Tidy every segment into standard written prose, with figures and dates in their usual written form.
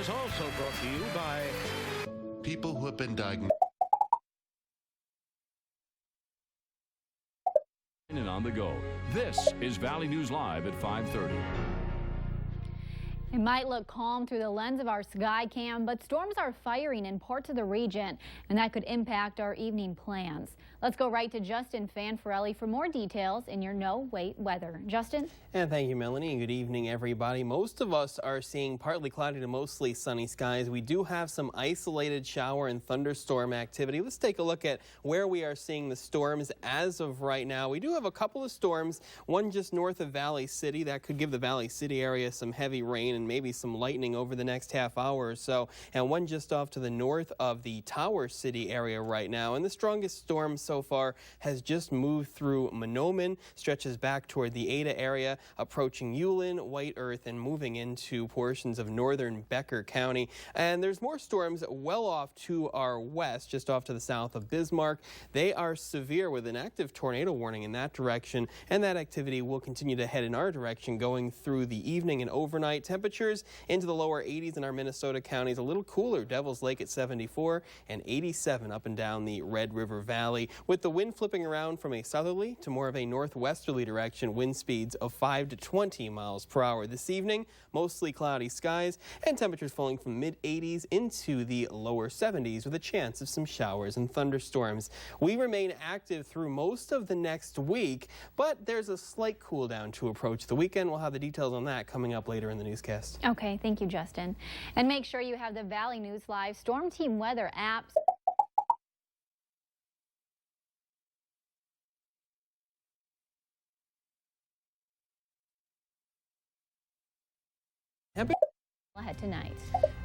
is also brought to you by people who have been diagnosed. And on the go. This is Valley News Live at 5:30. It might look calm through the lens of our sky cam, but storms are firing in parts of the region, and that could impact our evening plans. Let's go right to Justin Fanfarelli for more details in your no-wait weather. Justin? And thank you, Melanie, and good evening, everybody. Most of us are seeing partly cloudy to mostly sunny skies. We do have some isolated shower and thunderstorm activity. Let's take a look at where we are seeing the storms as of right now. We do have a couple of storms, one just north of Valley City. That could give the Valley City area some heavy rain and maybe some lightning over the next half hour or so, and one just off to the north of the Tower City area right now. And the strongest storm so far has just moved through Monoman, stretches back toward the Ada area, approaching Ulen, White Earth, and moving into portions of northern Becker County. And there's more storms well off to our west, just off to the south of Bismarck. They are severe with an active tornado warning in that direction, and that activity will continue to head in our direction going through the evening and overnight. Temperatures into the lower 80s in our Minnesota counties, a little cooler. Devil's Lake at 74 and 87 up and down the Red River Valley, with the wind flipping around from a southerly to more of a northwesterly direction, wind speeds of 5 to 20 miles per hour. This evening, mostly cloudy skies and temperatures falling from mid-80s into the lower 70s with a chance of some showers and thunderstorms. We remain active through most of the next week, but there's a slight cool down to approach the weekend. We'll have the details on that coming up later in the newscast. Okay, thank you, Justin. And make sure you have the Valley News Live Storm Team weather apps. Ahead tonight.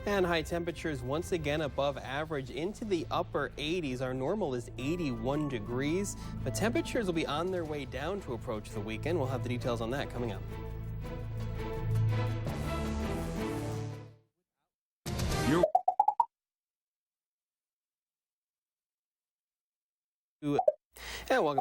And high temperatures once again above average into the upper 80s. Our normal is 81 degrees, but temperatures will be on their way down to approach the weekend. We'll have the details on that coming up. And welcome.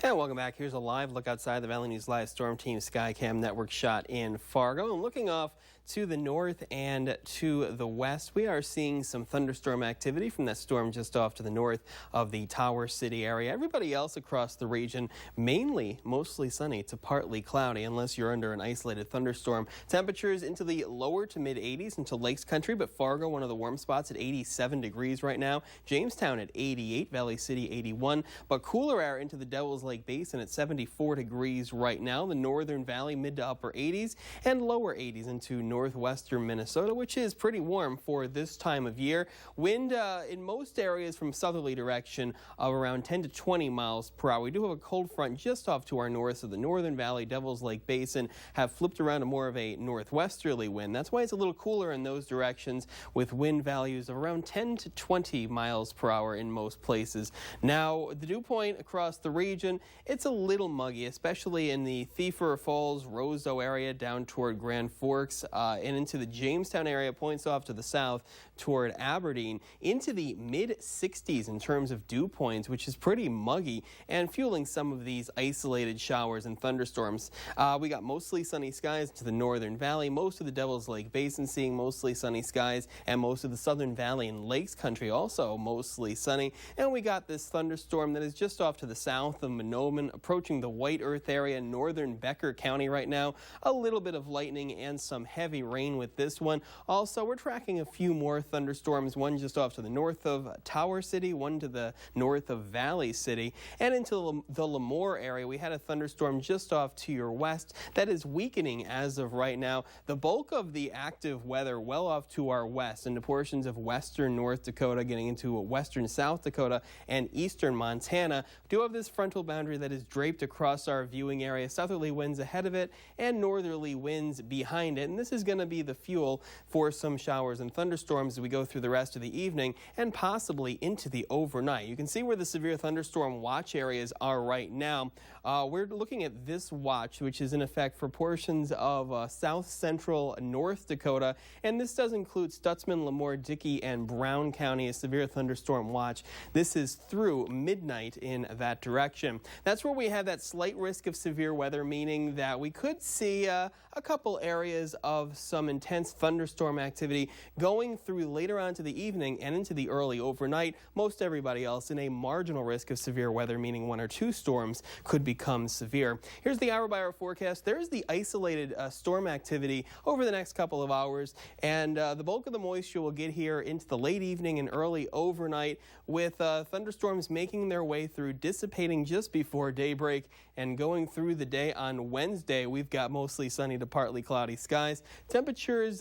And welcome back. Here's a live look outside the Valley News Live Storm Team Skycam Network shot in Fargo. And looking off to the north and to the west, we are seeing some thunderstorm activity from that storm just off to the north of the Tower City area. Everybody else across the region, mainly mostly sunny to partly cloudy, unless you're under an isolated thunderstorm. Temperatures into the lower to mid 80s into Lakes Country, but Fargo, one of the warm spots, at 87 degrees right now. Jamestown at 88, Valley City 81, but cooler air into the Devil's Lake Basin at 74 degrees right now. The Northern Valley mid to upper 80s and lower 80s into northwestern Minnesota, which is pretty warm for this time of year. Wind in most areas from southerly direction of around 10 to 20 miles per hour. We do have a cold front just off to our north, so the Northern Valley, Devil's Lake Basin have flipped around to more of a northwesterly wind. That's why it's a little cooler in those directions, with wind values of around 10 to 20 miles per hour in most places. Now, the dew point across the region, it's a little muggy, especially in the Thief Falls, Roseau area down toward Grand Forks, and into the Jamestown area, points off to the south toward Aberdeen, into the mid-60s in terms of dew points, which is pretty muggy and fueling some of these isolated showers and thunderstorms. We got mostly sunny skies to the Northern Valley, most of the Devil's Lake Basin seeing mostly sunny skies, and most of the Southern Valley and Lakes Country also mostly sunny. And we got this thunderstorm that is just off to the south of Monoman, approaching the White Earth area, northern Becker County right now. A little bit of lightning and some heavy rain with this one. Also, we're tracking a few more thunderstorms, one just off to the north of Tower City, one to the north of Valley City, and into the Lemoore area. We had a thunderstorm just off to your west that is weakening as of right now. The bulk of the active weather well off to our west into portions of western North Dakota, getting into western South Dakota and eastern Montana. We do have this frontal boundary that is draped across our viewing area. Southerly winds ahead of it and northerly winds behind it, and this is going to be the fuel for some showers and thunderstorms as we go through the rest of the evening and possibly into the overnight. You can see where the severe thunderstorm watch areas are right now. We're looking at this watch, which is in effect for portions of south central North Dakota, and this does include Stutzman, Lemoore, Dickey, and Brown County, a severe thunderstorm watch. This is through midnight in that direction. That's where we have that slight risk of severe weather, meaning that we could see a couple areas of some intense thunderstorm activity going through later on to the evening and into the early overnight. Most everybody else in a marginal risk of severe weather, meaning 1 or 2 storms could become severe. Here's the hour-by-hour forecast. There's the isolated storm activity over the next couple of hours, and the bulk of the moisture will get here into the late evening and early overnight, with thunderstorms making their way through, dissipating just before daybreak, and going through the day on Wednesday. We've got mostly sunny to partly cloudy skies. Temperatures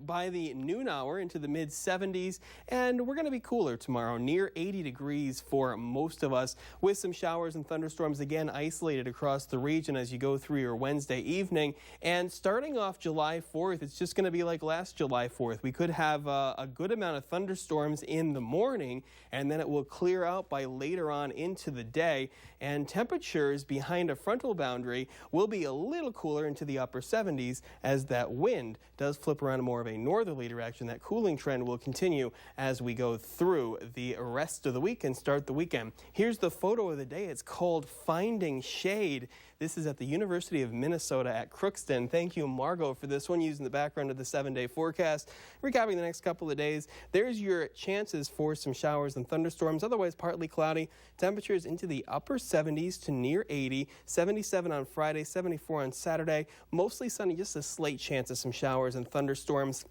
by the noon hour into the mid-70s, and we're going to be cooler tomorrow, near 80 degrees for most of us, with some showers and thunderstorms again isolated across the region as you go through your Wednesday evening. And starting off July 4th, it's just going to be like last July 4th. We could have a good amount of thunderstorms in the morning, and then it will clear out by later on into the day, and temperatures behind a frontal boundary will be a little cooler into the upper 70s as that wind does flip around more of a northerly direction. That cooling trend will continue as we go through the rest of the week and start the weekend. Here's the photo of the day. It's called Finding Shade. This is at the University of Minnesota at Crookston. Thank you, Margot, for this one, using the background of the 7-day forecast. Recapping the next couple of days, there's your chances for some showers and thunderstorms. Otherwise, partly cloudy. Temperatures into the upper 70s to near 80. 77 on Friday, 74 on Saturday. Mostly sunny, just a slight chance of some showers and thunderstorms.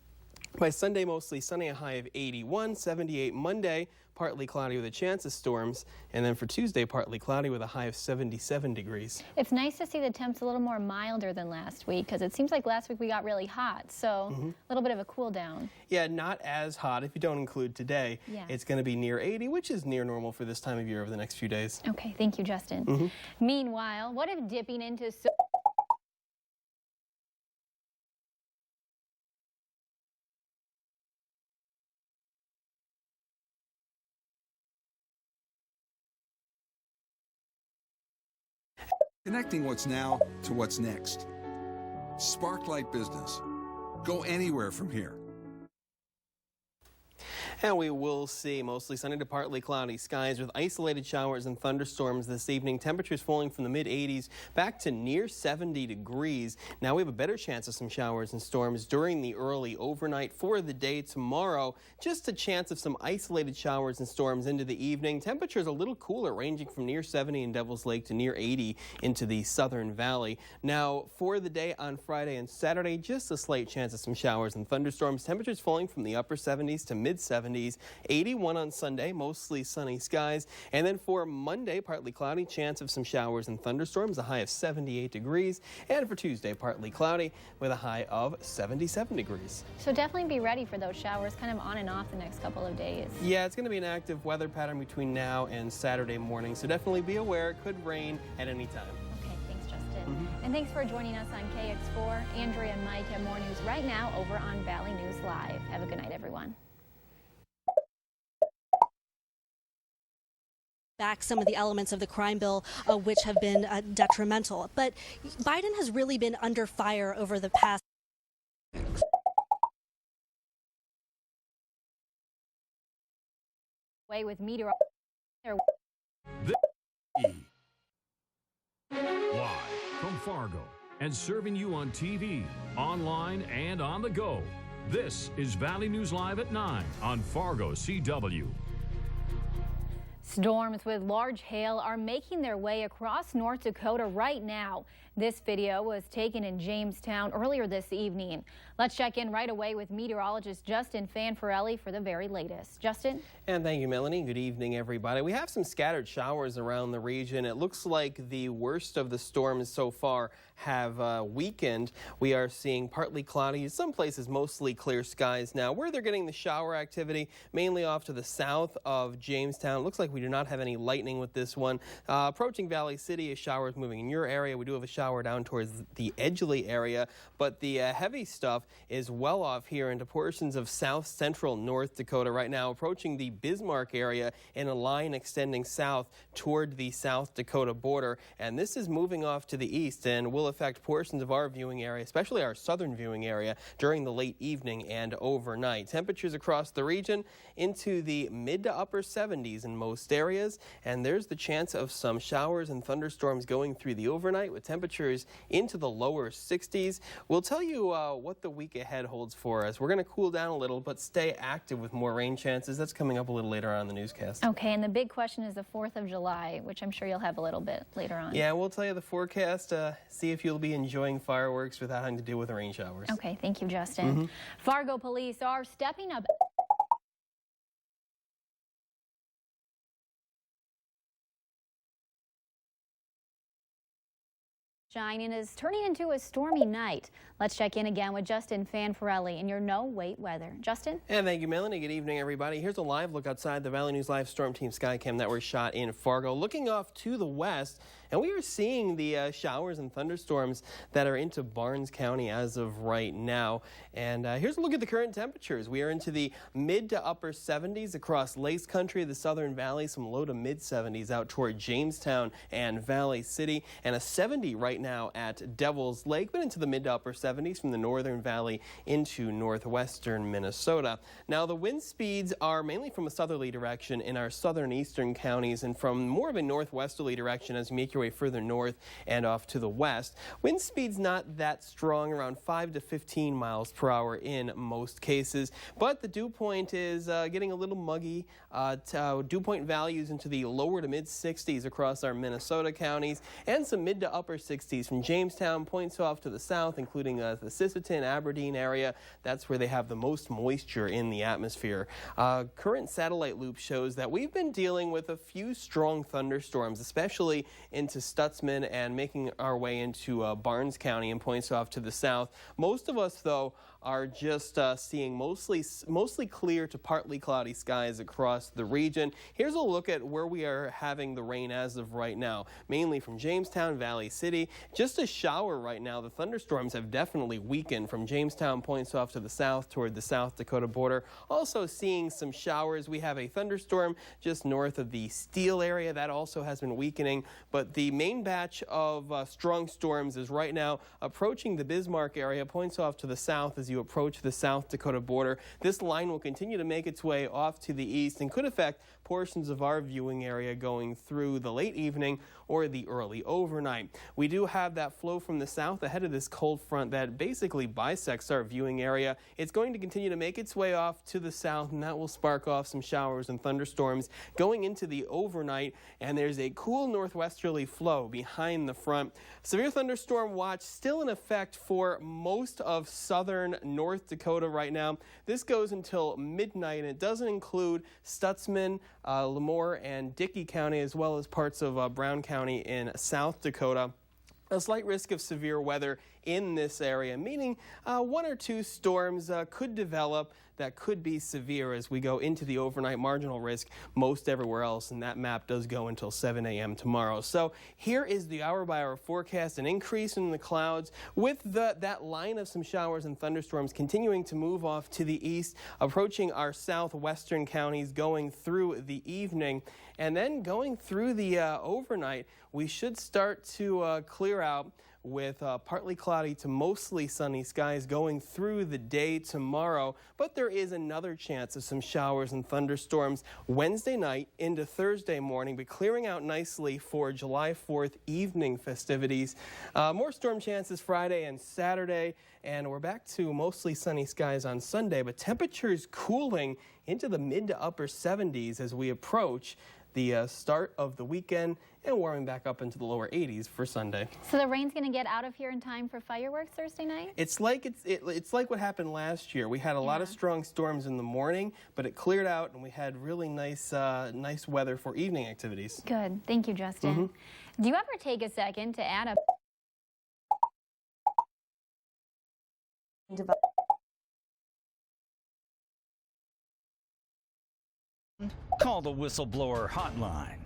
By Sunday, mostly sunny, a high of 81. 78 Monday, partly cloudy with a chance of storms. And then for Tuesday, partly cloudy with a high of 77 degrees. It's nice to see the temps a little more milder than last week, because it seems like last week we got really hot. So a little bit of a cool down. Yeah, not as hot if you don't include today. Yeah. It's going to be near 80, which is near normal for this time of year over the next few days. Okay, thank you, Justin. Meanwhile, what if dipping into Connecting what's now to what's next. Sparklight Business. Go anywhere from here. And we will see mostly sunny to partly cloudy skies with isolated showers and thunderstorms this evening. Temperatures falling from the mid-80s back to near 70 degrees. Now we have a better chance of some showers and storms during the early overnight. For the day tomorrow, just a chance of some isolated showers and storms into the evening. Temperatures a little cooler, ranging from near 70 in Devil's Lake to near 80 into the Southern Valley. Now for the day on Friday and Saturday, just a slight chance of some showers and thunderstorms. Temperatures falling from the upper 70s to mid-70s. 81 on Sunday, mostly sunny skies. And then for Monday, partly cloudy, chance of some showers and thunderstorms, a high of 78 degrees. And for Tuesday, partly cloudy with a high of 77 degrees. So definitely be ready for those showers kind of on and off the next couple of days. Yeah, it's going to be an active weather pattern between now and Saturday morning. So definitely be aware it could rain at any time. Okay, thanks, Justin. And thanks for joining us on KX4. Andrea and Mike have more news right now over on Valley News Live. Have a good night, everyone. Back some of the elements of the crime bill which have been detrimental. But Biden has really been under fire over the past. Way with meteor. Live from Fargo and serving you on TV, online, and on the go. This is Valley News Live at 9 on Fargo CW. Storms with large hail are making their way across North Dakota right now. This video was taken in Jamestown earlier this evening. Let's check in right away with meteorologist Justin Fanfarelli for the very latest. Justin? And thank you, Melanie. Good evening, everybody. We have some scattered showers around the region. It looks like the worst of the storms so far have weakened. We are seeing partly cloudy, some places mostly clear skies now. Where they're getting the shower activity, mainly off to the south of Jamestown. It looks like We do not have any lightning with this one. Approaching Valley City, a shower is moving in your area. We do have a shower down towards the Edgeley area, but the heavy stuff is well off here into portions of south central North Dakota right now, approaching the Bismarck area in a line extending south toward the South Dakota border. And this is moving off to the east and will affect portions of our viewing area, especially our southern viewing area, during the late evening and overnight. Temperatures across the region into the mid to upper 70s in most areas, and there's the chance of some showers and thunderstorms going through the overnight with temperatures into the lower 60s. We'll tell you what the week ahead holds for us. We're going to cool down a little, but stay active with more rain chances. That's coming up a little later on in the newscast. Okay, and the big question is the 4th of July, which I'm sure you'll have a little bit later on. Yeah, we'll tell you the forecast, see if you'll be enjoying fireworks without having to deal with the rain showers. Okay, thank you, Justin. Fargo police are stepping up. And is turning into a stormy night. Let's check in again with Justin Fanfarelli in your no-wait weather. Justin? And thank you, Melanie. Good evening, everybody. Here's a live look outside the Valley News Live Storm Team Skycam that were shot in Fargo. Looking off to the west, and we are seeing the showers and thunderstorms that are into Barnes County as of right now. And here's a look at the current temperatures. We are into the mid to upper 70s across Lace Country, the Southern Valley, some low to mid 70s out toward Jamestown and Valley City, and a 70 right now at Devil's Lake, but into the mid to upper 70s from the Northern Valley into northwestern Minnesota. Now, the wind speeds are mainly from a southerly direction in our southern eastern counties and from more of a northwesterly direction as you make your way further north and off to the west. Wind speeds not that strong, around 5 to 15 miles per hour in most cases, but the dew point is getting a little muggy. Dew point values into the lower to mid 60s across our Minnesota counties and some mid to upper 60s from Jamestown points off to the south, including the Sisseton, Aberdeen area. That's where they have the most moisture in the atmosphere. Current satellite loop shows that we've been dealing with a few strong thunderstorms, especially into Stutzman and making our way into Barnes County and points off to the south. Most of us, though, are just seeing mostly clear to partly cloudy skies across the region. Here's a look at where we are having the rain as of right now, mainly from Jamestown, Valley City. Just a shower right now. The thunderstorms have definitely weakened from Jamestown points off to the south toward the South Dakota border. Also seeing some showers. We have a thunderstorm just north of the Steele area. That also has been weakening, but the main batch of strong storms is right now approaching the Bismarck area, points off to the south as you approach the South Dakota border. This line will continue to make its way off to the east and could affect portions of our viewing area going through the late evening or the early overnight. We do have that flow from the south ahead of this cold front that basically bisects our viewing area. It's going to continue to make its way off to the south, and that will spark off some showers and thunderstorms going into the overnight, and there's a cool northwesterly flow behind the front. Severe thunderstorm watch still in effect for most of southern North Dakota right now. This goes until midnight, and it doesn't include Stutzman, Lemoore, and Dickey County, as well as parts of Brown County in South Dakota. A slight risk of severe weather in this area, meaning one or two storms could develop that could be severe as we go into the overnight. Marginal risk most everywhere else, and that map does go until 7 a.m. tomorrow. So here is the hour-by-hour forecast, an increase in the clouds with that line of some showers and thunderstorms continuing to move off to the east, approaching our southwestern counties going through the evening, and then going through the overnight. We should start to clear out with partly cloudy to mostly sunny skies going through the day tomorrow, but there is another chance of some showers and thunderstorms Wednesday night into Thursday morning, but clearing out nicely for July 4th evening festivities. More storm chances Friday and Saturday, and we're back to mostly sunny skies on Sunday, but temperatures cooling into the mid to upper 70s as we approach the start of the weekend and warming back up into the lower 80s for Sunday. So the rain's going to get out of here in time for fireworks Thursday night? It's like what happened last year. We had a lot of strong storms in the morning, but it cleared out and we had really nice weather for evening activities. Good. Thank you, Justin. Do you ever take a second to add a Call the whistleblower hotline.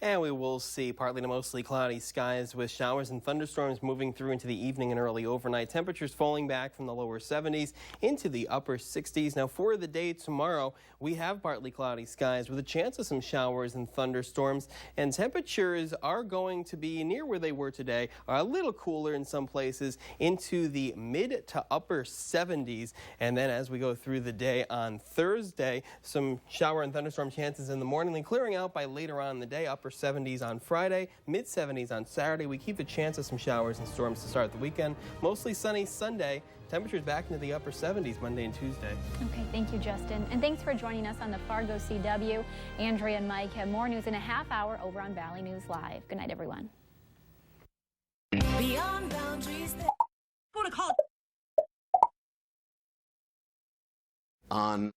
And we will see partly to mostly cloudy skies with showers and thunderstorms moving through into the evening and early overnight. Temperatures falling back from the lower 70s into the upper 60s. Now for the day tomorrow, we have partly cloudy skies with a chance of some showers and thunderstorms. And temperatures are going to be near where they were today, a little cooler in some places into the mid to upper 70s. And then as we go through the day on Thursday, some shower and thunderstorm chances in the morning, then clearing out by later on in the day, upper 70s on Friday, mid 70s on Saturday. We keep the chance of some showers and storms to start the weekend. Mostly sunny Sunday. Temperatures back into the upper 70s Monday and Tuesday. Okay, thank you, Justin. And thanks for joining us on the Fargo CW. Andrea and Mike have more news in a half hour over on Valley News Live. Good night, everyone. Beyond boundaries. Go to call. On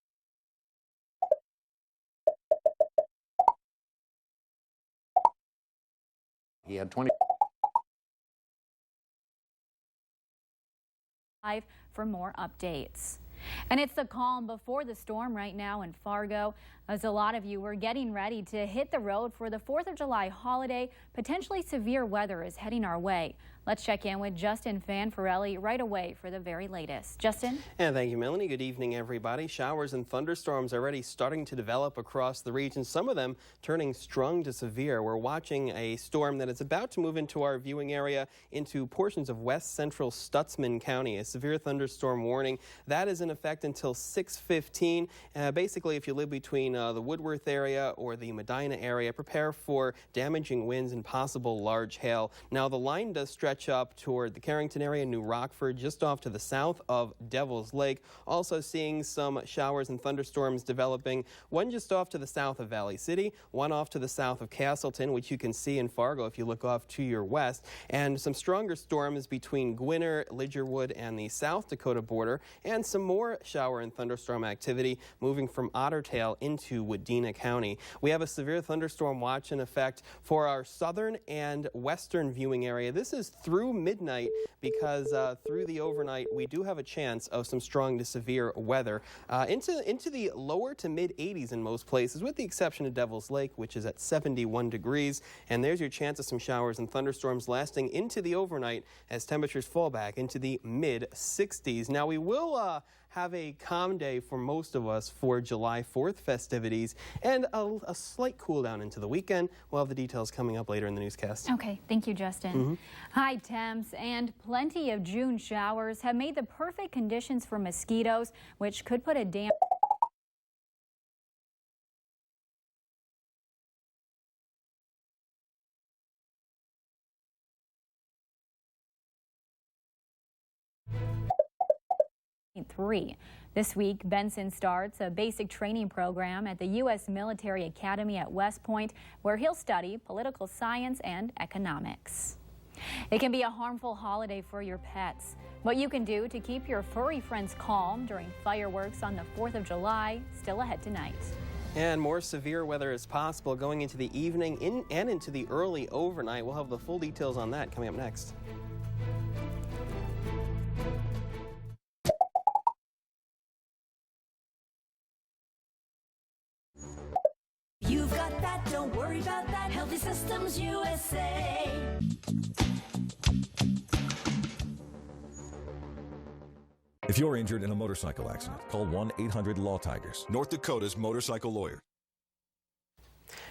he had 20 for more updates. And it's the calm before the storm right now in Fargo, as a lot of you are getting ready to hit the road for the 4th of July holiday. Potentially severe weather is heading our way. Let's check in with Justin Fanfarelli right away for the very latest. Justin? And thank you, Melanie. Good evening, everybody. Showers and thunderstorms already starting to develop across the region, some of them turning strong to severe. We're watching a storm that is about to move into our viewing area into portions of west central Stutsman County. A severe thunderstorm warning that is in effect until 6:15. Basically, if you live between the Woodworth area or the Medina area, prepare for damaging winds and possible large hail. Now, the line does stretch up toward the Carrington area, New Rockford, just off to the south of Devil's Lake. Also seeing some showers and thunderstorms developing, one just off to the south of Valley City, one off to the south of Castleton, which you can see in Fargo if you look off to your west, and some stronger storms between Gwinner, Lidgerwood, and the South Dakota border, and some more shower and thunderstorm activity moving from Ottertail into Wadena County. We have a severe thunderstorm watch in effect for our southern and western viewing area. This is through midnight because through the overnight we do have a chance of some strong to severe weather into the lower to mid 80s in most places, with the exception of Devil's Lake, which is at 71 degrees. And there's your chance of some showers and thunderstorms lasting into the overnight as temperatures fall back into the mid 60s. Now we will have a calm day for most of us for July 4th festivities and a slight cool down into the weekend. We'll have the details coming up later in the newscast. Okay, thank you, Justin. High temps and plenty of June showers have made the perfect conditions for mosquitoes, which could put a damp This week, Benson starts a basic training program at the U.S. Military Academy at West Point, where he'll study political science and economics. It can be a harmful holiday for your pets. What you can do to keep your furry friends calm during fireworks on the 4th of July, still ahead tonight. And more severe weather is possible going into the evening and into the early overnight. We'll have the full details on that coming up next. You've got that, don't worry about that. Healthy Systems USA. If you're injured in a motorcycle accident, call 1-800-LAW-TIGERS, North Dakota's motorcycle lawyer.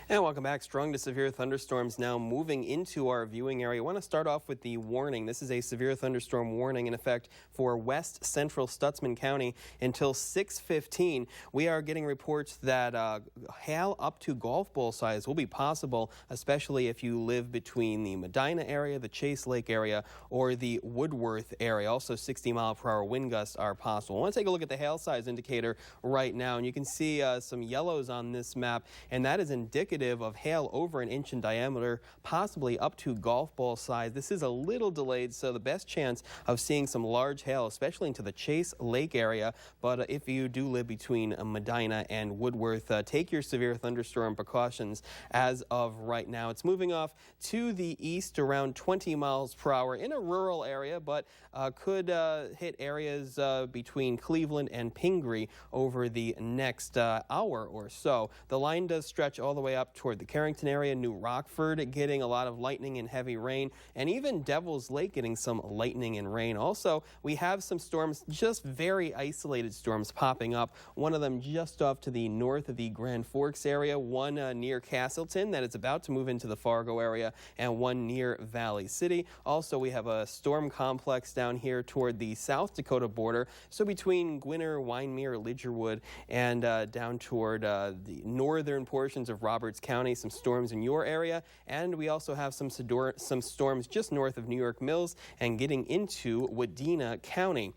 And welcome back. Strong to severe thunderstorms now moving into our viewing area. I want to start off with the warning. This is a severe thunderstorm warning in effect for west central Stutsman County until 6:15. We are getting reports that hail up to golf ball size will be possible, especially if you live between the Medina area, the Chase Lake area, or the Woodworth area. Also 60-mile-per-hour wind gusts are possible. I want to take a look at the hail size indicator right now, and you can see some yellows on this map, and that is indicative indicative of hail over an inch in diameter, possibly up to golf ball size. This is a little delayed, so the best chance of seeing some large hail, especially into the Chase Lake area. But if you do live between Medina and Woodworth, take your severe thunderstorm precautions as of right now. It's moving off to the east around 20 miles per hour in a rural area, but could hit areas between Cleveland and Pingree over the next hour or so. The line does stretch all the way up toward the Carrington area, New Rockford getting a lot of lightning and heavy rain, and even Devil's Lake getting some lightning and rain. Also, we have some storms, just very isolated storms popping up. One of them just off to the north of the Grand Forks area, one near Castleton that is about to move into the Fargo area, and one near Valley City. Also, we have a storm complex down here toward the South Dakota border, so between Gwinner, Wyndmere, Lidgerwood, and down toward the northern portions of Roberts County, some storms in your area. And we also have some storms just north of New York Mills and getting into Wadena County.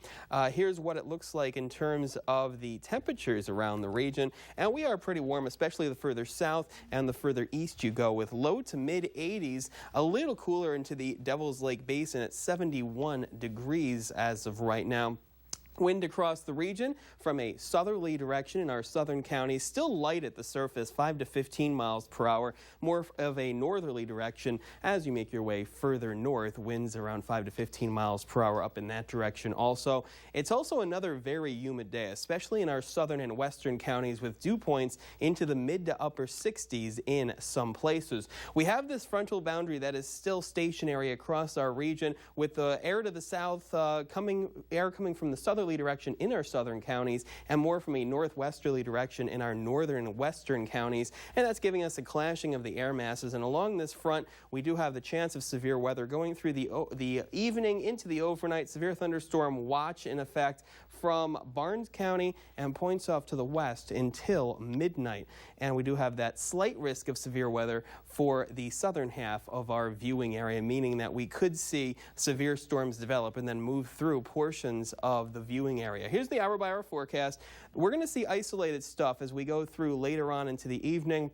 Here's what it looks like in terms of the temperatures around the region. And we are pretty warm, especially the further south and the further east you go, with low to mid 80s, a little cooler into the Devil's Lake Basin at 71 degrees as of right now. Wind across the region from a southerly direction in our southern counties, still light at the surface, 5 to 15 miles per hour. More of a northerly direction as you make your way further north. Winds around 5 to 15 miles per hour up in that direction also. It's also another very humid day, especially in our southern and western counties, with dew points into the mid to upper 60s in some places. We have this frontal boundary that is still stationary across our region, with the air to the south coming from the southerly direction in our southern counties and more from a northwesterly direction in our northern and western counties, and that's giving us a clashing of the air masses. And along this front, we do have the chance of severe weather going through the evening into the overnight. Severe thunderstorm watch in effect from Barnes County and points off to the west until midnight. And we do have that slight risk of severe weather for the southern half of our viewing area, meaning that we could see severe storms develop and then move through portions of the viewing area. Here's the hour-by-hour forecast. We're going to see isolated stuff as we go through later on into the evening.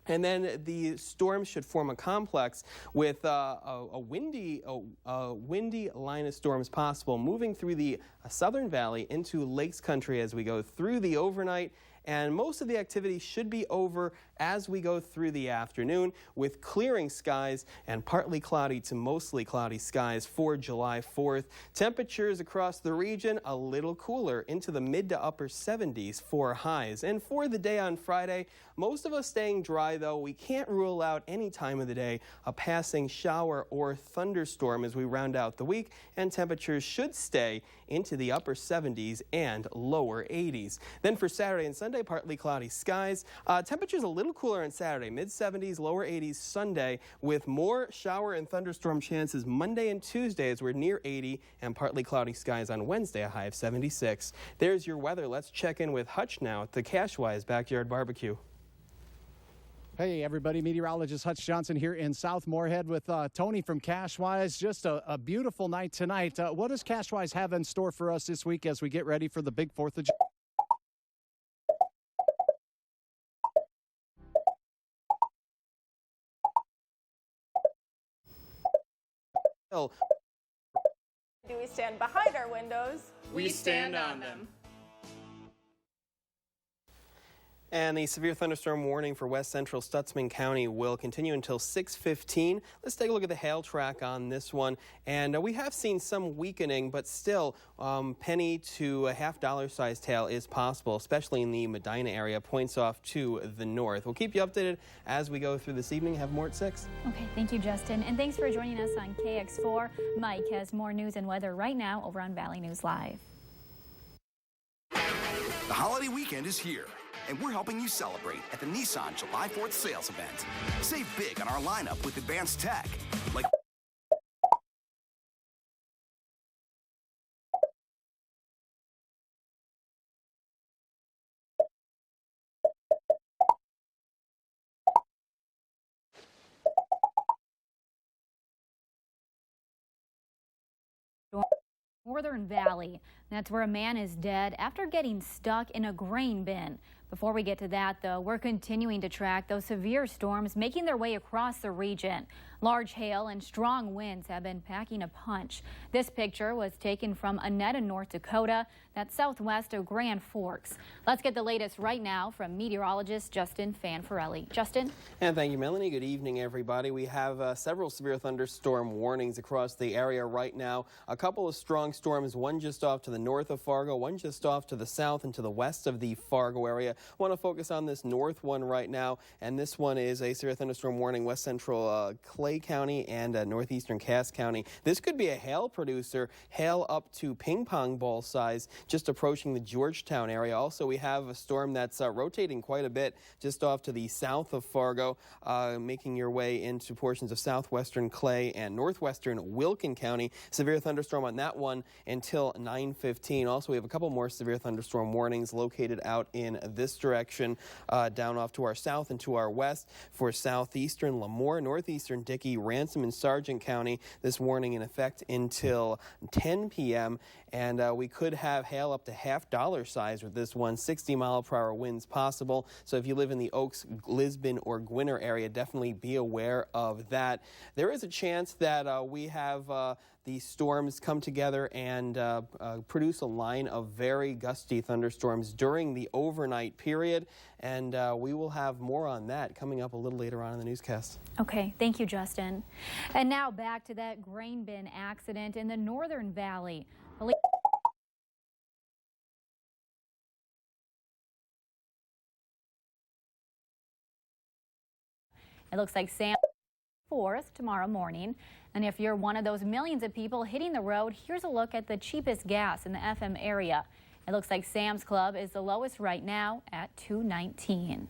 And then the storms should form a complex with a windy line of storms possible moving through the southern valley into Lakes Country as we go through the overnight. And most of the activity should be over as we go through the afternoon, with clearing skies and partly cloudy to mostly cloudy skies for July 4th. Temperatures across the region a little cooler into the mid to upper 70s for highs. And for the day on Friday, most of us staying dry, though we can't rule out any time of the day a passing shower or thunderstorm as we round out the week, and temperatures should stay into the upper 70s and lower 80s. Then for Saturday and Sunday, partly cloudy skies. Temperatures a little cooler on Saturday, mid-70s, lower 80s Sunday, with more shower and thunderstorm chances Monday and Tuesday as we're near 80, and partly cloudy skies on Wednesday, a high of 76. There's your weather. Let's check in with Hutch now at the Cashwise Backyard Barbecue. Hey everybody, meteorologist Hutch Johnson here in South Moorhead with Tony from Cashwise. Just a beautiful night tonight. What does Cashwise have in store for us this week as we get ready for the big 4th of July? Do we stand behind our windows? We stand on them. And the severe thunderstorm warning for west central Stutsman County will continue until 6:15. Let's take a look at the hail track on this one. And we have seen some weakening, but still penny to a $half sized hail is possible, especially in the Medina area, points off to the north. We'll keep you updated as we go through this evening. Have more at 6. Okay, thank you, Justin. And thanks for joining us on KX4. Mike has more news and weather right now over on Valley News Live. The holiday weekend is here, and we're helping you celebrate at the Nissan July 4th sales event. Save big on our lineup with advanced tech, like Northern Valley. That's where a man is dead after getting stuck in a grain bin. Before we get to that, though, we're continuing to track those severe storms making their way across the region. Large hail and strong winds have been packing a punch. This picture was taken from Annetta, North Dakota, that's southwest of Grand Forks. Let's get the latest right now from meteorologist Justin Fanfarelli. Justin? And thank you, Melanie. Good evening, everybody. We have several severe thunderstorm warnings across the area right now. A couple of strong storms, one just off to the north of Fargo, one just off to the south and to the west of the Fargo area. I want to focus on this north one right now, and this one is a severe thunderstorm warning, west central Clay County and northeastern Cass County. This could be a hail producer, hail up to ping pong ball size, just approaching the Georgetown area. Also, we have a storm that's rotating quite a bit just off to the south of Fargo, making your way into portions of southwestern Clay and northwestern Wilkin County. Severe thunderstorm on that one until 9:15. Also, we have a couple more severe thunderstorm warnings located out in this direction, down off to our south and to our west for southeastern Lemoore, northeastern Dickey, Ransom, and Sargent County. This warning in effect until 10 p.m. And we could have hail up to $half size with this one, 60-mile-per-hour winds possible. So if you live in the Oaks, Lisbon, or Gwinner area, definitely be aware of that. There is a chance that we have these storms come together and produce a line of very gusty thunderstorms during the overnight period. And we will have more on that coming up a little later on in the newscast. Okay, thank you, Justin. And now back to that grain bin accident in the Northern Valley. It looks like Sam 4th tomorrow morning. And if you're one of those millions of people hitting the road, here's a look at the cheapest gas in the FM area. It looks like Sam's Club is the lowest right now at $2.19.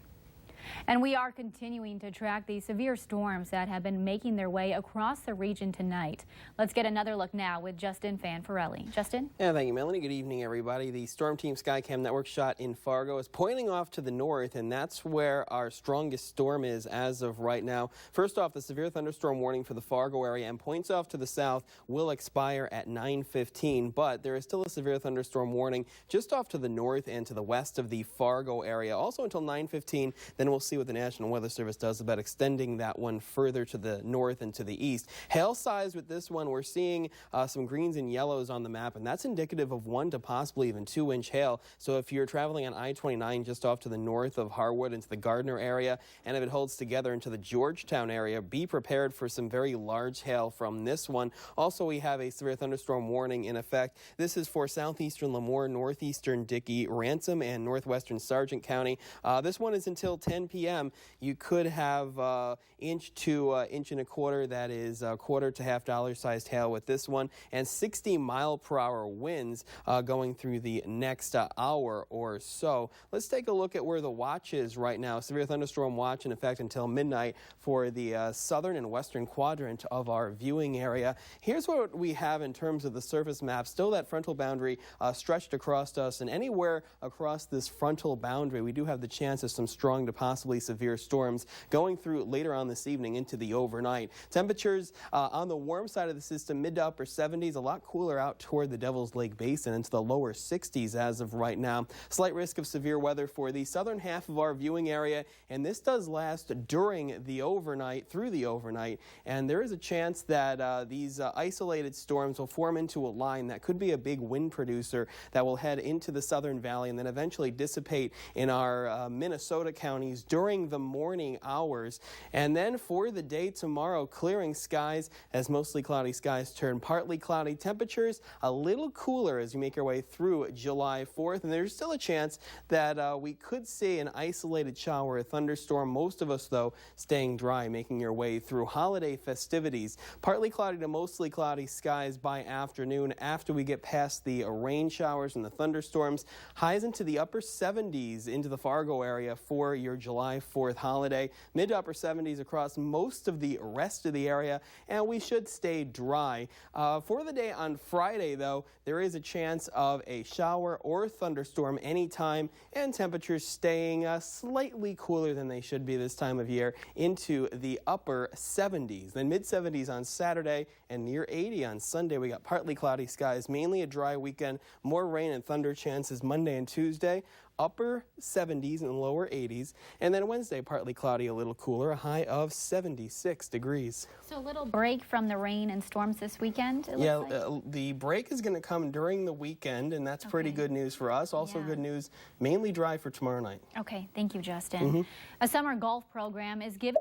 And we are continuing to track these severe storms that have been making their way across the region tonight. Let's get another look now with Justin Fanfarelli. Justin? Yeah, thank you, Melanie. Good evening, everybody. The Storm Team Skycam Network shot in Fargo is pointing off to the north, and that's where our strongest storm is as of right now. First off, the severe thunderstorm warning for the Fargo area and points off to the south will expire at 9:15, but there is still a severe thunderstorm warning just off to the north and to the west of the Fargo area, also until 9:15. Then we'll see what the National Weather Service does about extending that one further to the north and to the east. Hail size with this one, we're seeing some greens and yellows on the map, and that's indicative of 1 to possibly even 2-inch hail. So if you're traveling on I-29 just off to the north of Harwood into the Gardner area, and if it holds together into the Georgetown area, be prepared for some very large hail from this one. Also, we have a severe thunderstorm warning in effect. This is for southeastern Lemoore, northeastern Dickey, Ransom, and northwestern Sargent County. This one is until 10 p.m. You could have inch to inch and a quarter, that is quarter to $half sized hail with this one, and 60-mile-per-hour winds going through the next hour or so. Let's take a look at where the watch is right now. Severe thunderstorm watch in effect until midnight for the southern and western quadrant of our viewing area. Here's what we have in terms of the surface map. Still that frontal boundary stretched across us, and anywhere across this frontal boundary, we do have the chance of some strong to possibly severe storms going through later on this evening into the overnight. Temperatures on the warm side of the system, mid to upper 70s, a lot cooler out toward the Devil's Lake Basin into the lower 60s as of right now. Slight risk of severe weather for the southern half of our viewing area, and this does last during the overnight, through the overnight, and there is a chance that these isolated storms will form into a line that could be a big wind producer that will head into the southern valley and then eventually dissipate in our Minnesota counties during the morning hours. And then for the day tomorrow, clearing skies as mostly cloudy skies turn partly cloudy. Temperatures a little cooler as you make your way through July 4th. And there's still a chance that we could see an isolated shower or thunderstorm. Most of us, though, staying dry, making your way through holiday festivities. Partly cloudy to mostly cloudy skies by afternoon after we get past the rain showers and the thunderstorms. Highs into the upper 70s into the Fargo area for your July 4th holiday. Mid to upper 70s across most of the rest of the area, and we should stay dry. For the day on Friday, though, there is a chance of a shower or thunderstorm anytime, and temperatures staying slightly cooler than they should be this time of year into the upper 70s. Then mid-70s on Saturday and near 80 on Sunday. We got partly cloudy skies, mainly a dry weekend, more rain and thunder chances Monday and Tuesday. upper 70s and lower 80s. And then Wednesday, partly cloudy, a little cooler, a high of 76 degrees. So a little break from the rain and storms this weekend, it looks like? The break is going to come during the weekend, and that's pretty good news for us. Also good news, mainly dry for tomorrow night. Okay, thank you, Justin. A summer golf program is given...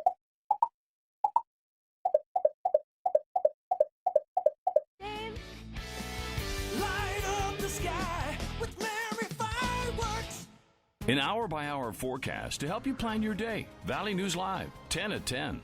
An hour-by-hour forecast to help you plan your day. Valley News Live, 10 at 10.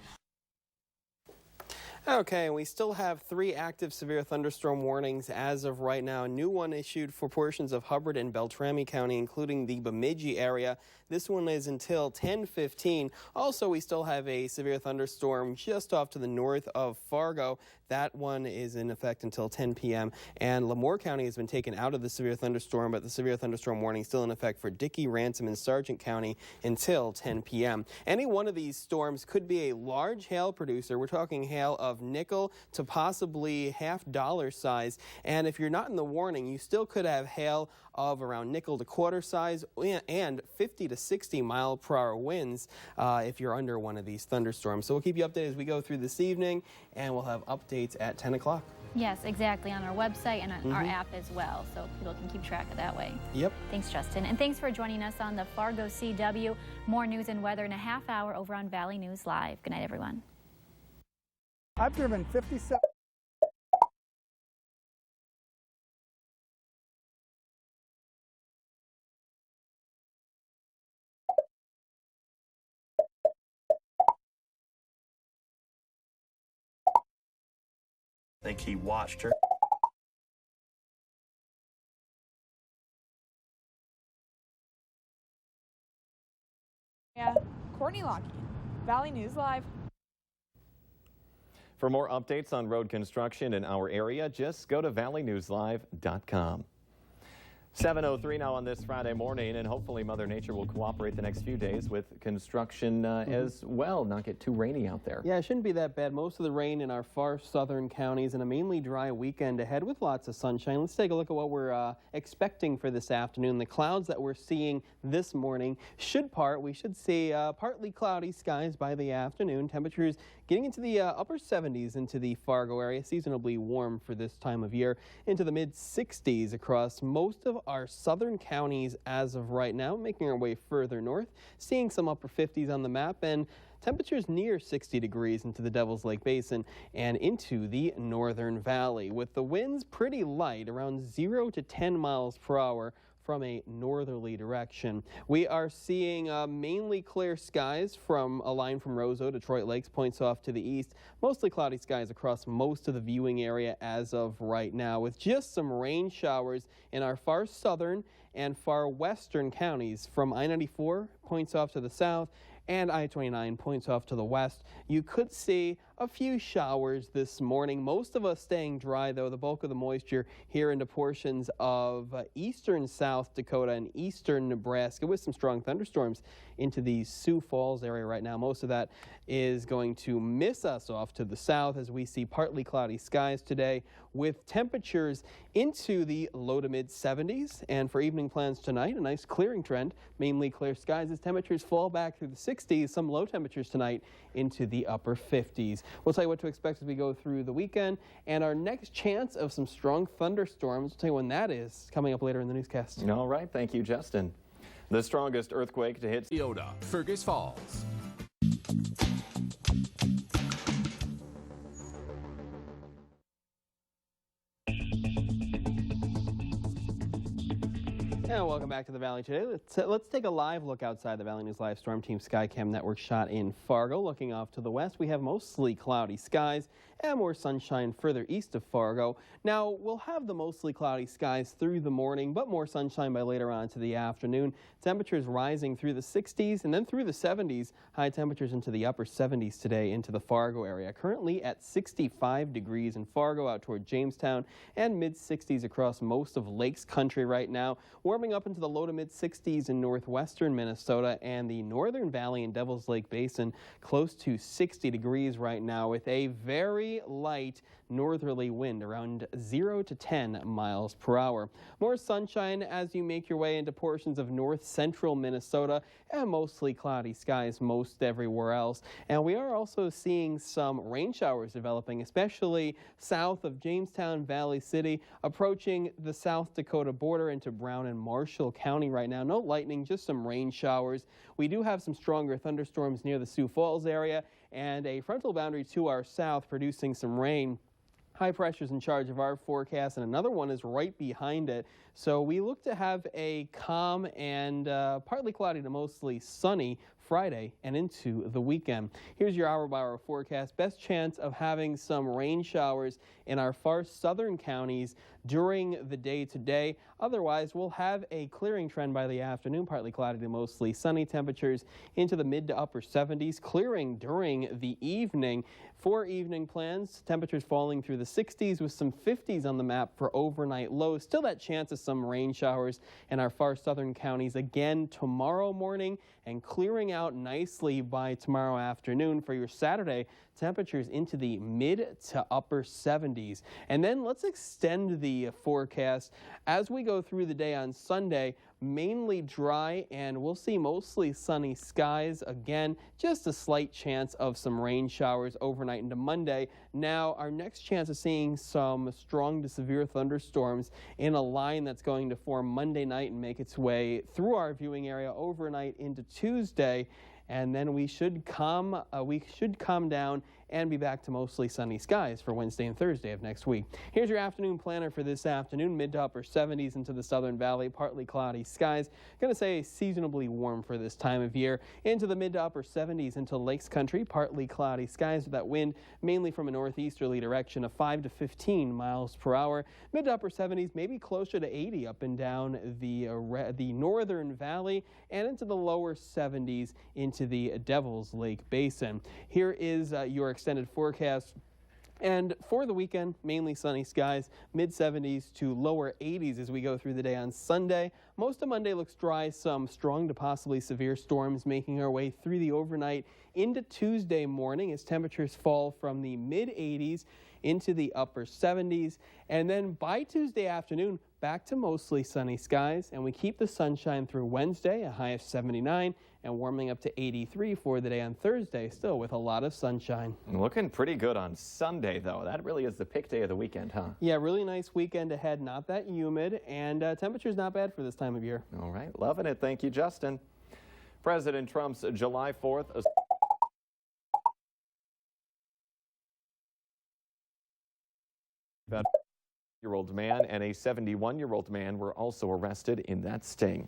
Okay, we still have 3 active severe thunderstorm warnings as of right now. A new one issued for portions of Hubbard and Beltrami County, including the Bemidji area. This one is until 10:15. Also, we still have a severe thunderstorm just off to the north of Fargo. That one is in effect until 10 p.m. And Lemoore County has been taken out of the severe thunderstorm, but the severe thunderstorm warning is still in effect for Dickey, Ransom, and Sargent County until 10 p.m. Any one of these storms could be a large hail producer. We're talking hail of nickel to possibly $half size. And if you're not in the warning, you still could have hail of around nickel to quarter size and 50 to 60 mile-per-hour winds if you're under one of these thunderstorms. So we'll keep you updated as we go through this evening, and we'll have updates at 10 o'clock. Yes, exactly, on our website and on our app as well, so people can keep track of that way. Yep. Thanks, Justin. And thanks for joining us on the Fargo CW. More news and weather in a half hour over on Valley News Live. Good night, everyone. I've driven 57... I think he watched her. Yeah, Courtney Lockie, Valley News Live. For more updates on road construction in our area, just go to valleynewslive.com. 7:03 now on this Friday morning, and hopefully Mother Nature will cooperate the next few days with construction as well, not get too rainy out there. Yeah, it shouldn't be that bad. Most of the rain in our far southern counties and a mainly dry weekend ahead with lots of sunshine. Let's take a look at what we're expecting for this afternoon. The clouds that we're seeing this morning should part. We should see partly cloudy skies by the afternoon. Temperatures getting into the upper 70s into the Fargo area, seasonably warm for this time of year, into the mid-60s across most of our southern counties as of right now, making our way further north, seeing some upper 50s on the map, and temperatures near 60 degrees into the Devil's Lake Basin and into the Northern Valley, with the winds pretty light, around 0 to 10 miles per hour from a northerly direction. We are seeing mainly clear skies from a line from Roseau, Detroit Lakes, points off to the east. Mostly cloudy skies across most of the viewing area as of right now, with just some rain showers in our far southern and far western counties from I-94 points off to the south and I-29 points off to the west. You could see a few showers this morning, most of us staying dry, though. The bulk of the moisture here into portions of eastern South Dakota and eastern Nebraska, with some strong thunderstorms into the Sioux Falls area right now. Most of that is going to miss us off to the south as we see partly cloudy skies today, with temperatures into the low to mid 70s. And for evening plans tonight, a nice clearing trend, mainly clear skies as temperatures fall back through the 60s, some low temperatures tonight into the upper 50s. We'll tell you what to expect as we go through the weekend, and our next chance of some strong thunderstorms, we'll tell you when that is, coming up later in the newscast. All right, thank you, Justin. The strongest earthquake to hit Yoda, Fergus Falls. And welcome back to the Valley today. Let's take a live look outside the Valley News Live Storm Team Skycam Network shot in Fargo. Looking off to the west, we have mostly cloudy skies and more sunshine further east of Fargo. Now, we'll have the mostly cloudy skies through the morning, but more sunshine by later on to the afternoon. Temperatures rising through the 60s and then through the 70s. High temperatures into the upper 70s today into the Fargo area. Currently at 65 degrees in Fargo out toward Jamestown, and mid-60s across most of Lakes Country right now. We're warming up into the low to mid 60s in northwestern Minnesota, and the Northern Valley and Devil's Lake Basin close to 60 degrees right now with a very light northerly wind around 0 to 10 miles per hour. More sunshine as you make your way into portions of north central Minnesota, and mostly cloudy skies most everywhere else. And we are also seeing some rain showers developing, especially south of Jamestown, Valley City, approaching the South Dakota border into Brown and Marshall County right now. No lightning, just some rain showers. We do have some stronger thunderstorms near the Sioux Falls area and a frontal boundary to our south producing some rain. High pressure's in charge of our forecast, and another one is right behind it. So we look to have a calm and partly cloudy to mostly sunny Friday and into the weekend. Here's your hour-by-hour forecast. Best chance of having some rain showers in our far southern counties during the day today. Otherwise, we'll have a clearing trend by the afternoon, partly cloudy to mostly sunny. Temperatures into the mid to upper 70s, clearing during the evening. For evening plans, temperatures falling through the 60s with some 50s on the map for overnight lows. Still that chance of some rain showers in our far southern counties again tomorrow morning, and clearing out nicely by tomorrow afternoon. For your Saturday, temperatures into the mid to upper 70s. And then let's extend the forecast as we go through the day on Sunday. Mainly dry, and we'll see mostly sunny skies again. Just a slight chance of some rain showers overnight into Monday. Now, our next chance of seeing some strong to severe thunderstorms in a line that's going to form Monday night and make its way through our viewing area overnight into Tuesday. And then we should calm down and be back to mostly sunny skies for Wednesday and Thursday of next week. Here's your afternoon planner for this afternoon. Mid to upper 70s into the southern valley, partly cloudy skies. Going to say seasonably warm for this time of year. Into the mid to upper 70s into Lakes Country, partly cloudy skies with that wind mainly from a northeasterly direction of 5 to 15 miles per hour. Mid to upper 70s, maybe closer to 80 up and down the northern valley, and into the lower 70s into the Devil's Lake Basin. Here is your extended forecast. And for the weekend, mainly sunny skies, mid-70s to lower 80s as we go through the day on Sunday. Most of Monday looks dry, some strong to possibly severe storms making our way through the overnight into Tuesday morning as temperatures fall from the mid-80s into the upper 70s. And then by Tuesday afternoon, back to mostly sunny skies, and we keep the sunshine through Wednesday, a high of 79, and warming up to 83 for the day on Thursday, still with a lot of sunshine. Looking pretty good on Sunday, though. That really is the pick day of the weekend, huh? Yeah, really nice weekend ahead, not that humid, and temperature's not bad for this time of year. All right, loving it. Thank you, Justin. President Trump's July 4th... year-old man and a 71-year-old man were also arrested in that sting.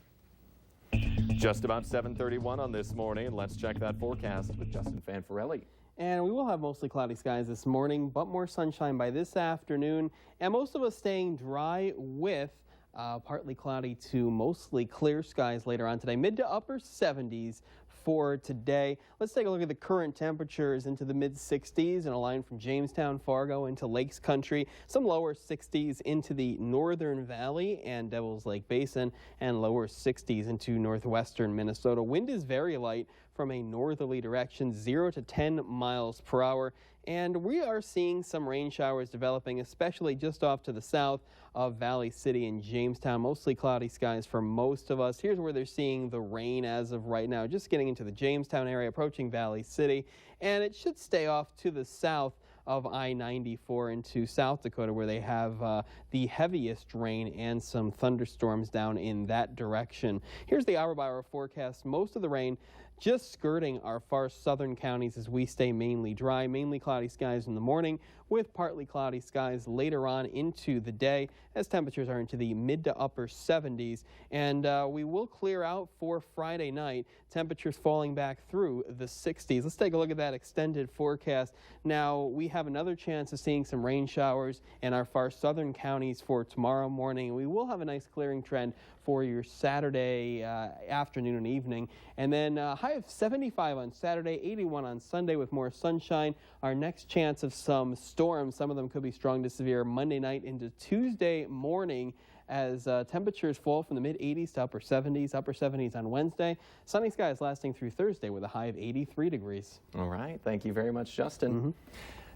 Just about 7:31 on this morning. Let's check that forecast with Justin Fanfarelli. And we will have mostly cloudy skies this morning, but more sunshine by this afternoon, and most of us staying dry with partly cloudy to mostly clear skies later on today. Mid to upper 70s for today. Let's take a look at the current temperatures into the mid-60s in a line from Jamestown, Fargo into Lakes Country. Some lower 60s into the Northern Valley and Devil's Lake Basin, and lower 60s into northwestern Minnesota. Wind is very light from a northerly direction, 0 to 10 miles per hour. And we are seeing some rain showers developing, especially just off to the south of Valley City and Jamestown. Mostly cloudy skies for most of us. Here's where they're seeing the rain as of right now, just getting into the Jamestown area, approaching Valley City. And it should stay off to the south of I-94 into South Dakota, where they have the heaviest rain and some thunderstorms down in that direction. Here's the hour-by-hour forecast. Most of the rain just skirting our far southern counties as we stay mainly dry, mainly cloudy skies in the morning with partly cloudy skies later on into the day as temperatures are into the mid to upper 70s. And we will clear out for Friday night, temperatures falling back through the 60s. Let's take a look at that extended forecast. Now, we have another chance of seeing some rain showers in our far southern counties for tomorrow morning. We will have a nice clearing trend for your Saturday afternoon and evening. And then high of 75 on Saturday, 81 on Sunday with more sunshine. Our next chance of some storms, some of them could be strong to severe, Monday night into Tuesday morning as temperatures fall from the mid-80s to upper 70s on Wednesday. Sunny skies lasting through Thursday with a high of 83 degrees. All right. Thank you very much, Justin.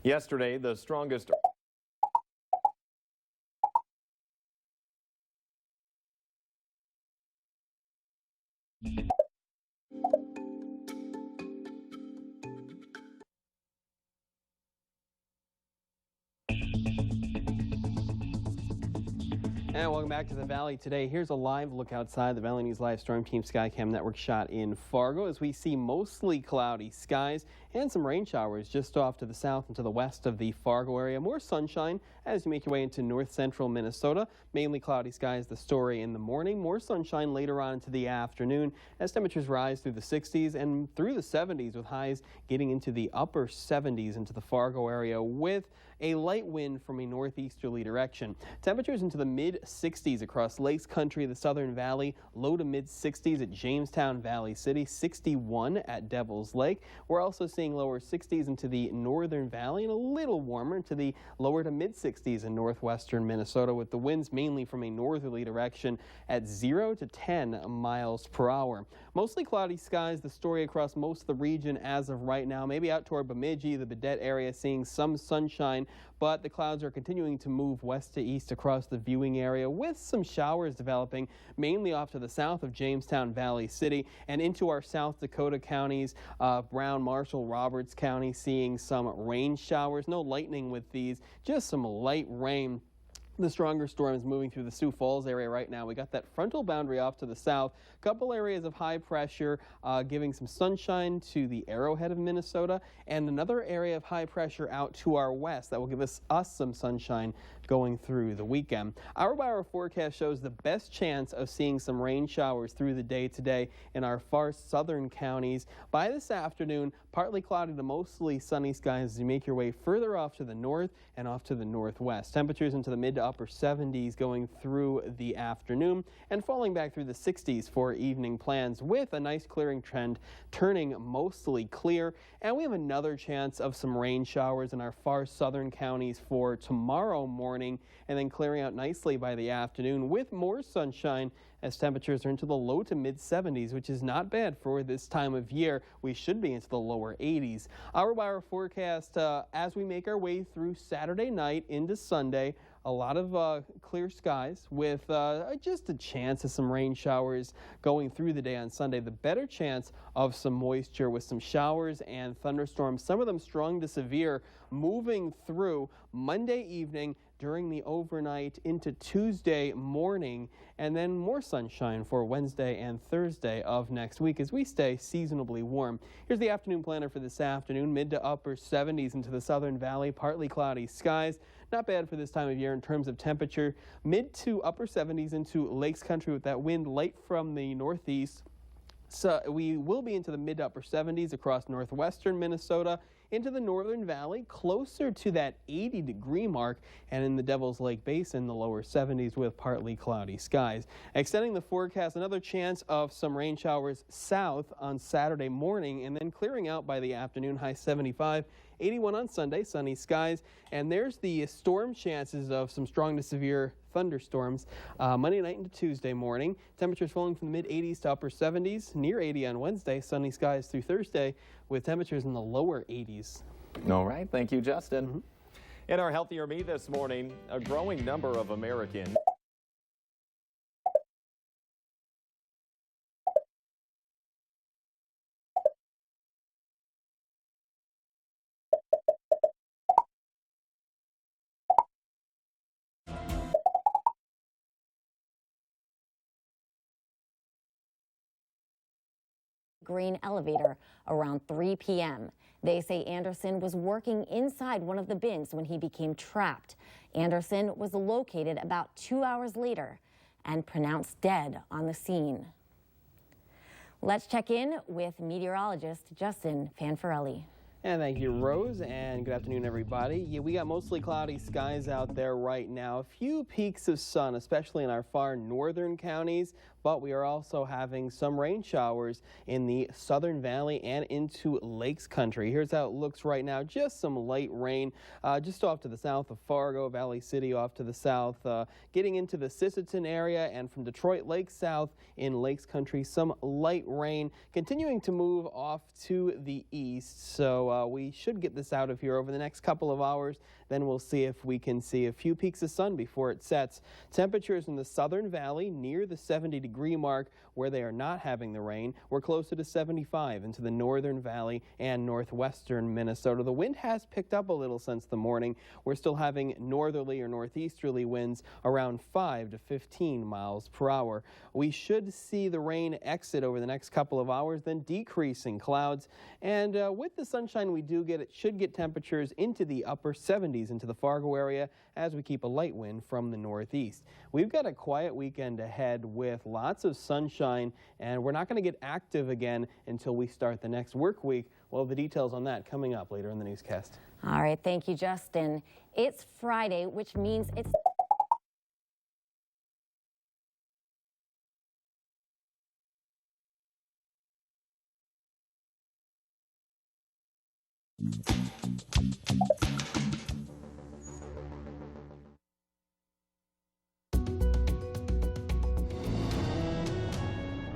Yesterday, the strongest... And welcome back to the Valley today. Here's a live look outside the Valley News Live Storm Team Skycam Network shot in Fargo as we see mostly cloudy skies and some rain showers just off to the south and to the west of the Fargo area. More sunshine as you make your way into north central Minnesota. Mainly cloudy skies, the story in the morning. More sunshine later on into the afternoon as temperatures rise through the 60s and through the 70s with highs getting into the upper 70s into the Fargo area with a light wind from a northeasterly direction. Temperatures into the mid-60s across Lakes Country, the Southern Valley, low to mid-60s at Jamestown, Valley City, 61 at Devil's Lake. We're also seeing lower 60s into the Northern Valley and a little warmer into the lower to mid-60s in northwestern Minnesota with the winds mainly from a northerly direction at 0 to 10 miles per hour. Mostly cloudy skies, the story across most of the region as of right now. Maybe out toward Bemidji, the Baudette area, seeing some sunshine, but the clouds are continuing to move west to east across the viewing area with some showers developing mainly off to the south of Jamestown, Valley City and into our South Dakota counties, Brown, Marshall, Roberts County, seeing some rain showers. No lightning with these, just some light rain. The stronger storm is moving through the Sioux Falls area right now. We got that frontal boundary off to the south. A couple areas of high pressure giving some sunshine to the Arrowhead of Minnesota and another area of high pressure out to our west that will give us some sunshine going through the weekend. Our by-hour forecast shows the best chance of seeing some rain showers through the day today in our far southern counties. By this afternoon, partly cloudy to mostly sunny skies as you make your way further off to the north and off to the northwest. Temperatures into the mid to upper 70s going through the afternoon and falling back through the 60s for evening plans with a nice clearing trend turning mostly clear. And we have another chance of some rain showers in our far southern counties for tomorrow morning and then clearing out nicely by the afternoon with more sunshine as temperatures are into the low to mid 70s, which is not bad for this time of year. We should be into the lower 80s. Our by-hour forecast as we make our way through Saturday night into Sunday. A lot of clear skies with just a chance of some rain showers going through the day on Sunday. The better chance of some moisture with some showers and thunderstorms, some of them strong to severe, moving through Monday evening during the overnight into Tuesday morning, and then more sunshine for Wednesday and Thursday of next week as we stay seasonably warm. Here's the afternoon planner for this afternoon. Mid to upper 70s into the Southern Valley, partly cloudy skies. Not bad for this time of year in terms of temperature. Mid to upper 70s into Lakes Country with that wind light from the northeast. So we will be into the mid to upper 70s across northwestern Minnesota, into the Northern Valley, closer to that 80-degree mark, and in the Devil's Lake Basin, the lower 70s with partly cloudy skies. Extending the forecast, another chance of some rain showers south on Saturday morning, and then clearing out by the afternoon, high 75. 81 on Sunday, sunny skies, and there's the storm chances of some strong to severe thunderstorms Monday night into Tuesday morning. Temperatures falling from the mid-80s to upper 70s, near 80 on Wednesday, sunny skies through Thursday with temperatures in the lower 80s. All right, thank you, Justin. In our Healthier Me this morning, a growing number of Americans green elevator around 3 p.m. They say Anderson was working inside one of the bins when he became trapped. Anderson was located about 2 hours later and pronounced dead on the scene. Let's check in with meteorologist Justin Fanfarelli. And thank you, Rose, and good afternoon, everybody. Yeah, we got mostly cloudy skies out there right now. A few peaks of sun, especially in our far northern counties, but we are also having some rain showers in the Southern Valley and into Lakes Country. Here's how it looks right now. Just some light rain just off to the south of Fargo, Valley City off to the south, getting into the Sisseton area, and from Detroit Lake south in Lakes Country, some light rain continuing to move off to the east. So we should get this out of here over the next couple of hours. Then we'll see if we can see a few peaks of sun before it sets. Temperatures in the Southern Valley near the 70-degree mark where they are not having the rain. We're closer to 75 into the Northern Valley and northwestern Minnesota. The wind has picked up a little since the morning. We're still having northerly or northeasterly winds around 5 to 15 miles per hour. We should see the rain exit over the next couple of hours, then decreasing clouds. And with the sunshine we do get, it should get temperatures into the upper 70s into the Fargo area as we keep a light wind from the northeast. We've got a quiet weekend ahead with lots of sunshine, and we're not going to get active again until we start the next work week. Well, the details on that coming up later in the newscast. All right, thank you, Justin. It's Friday, which means it's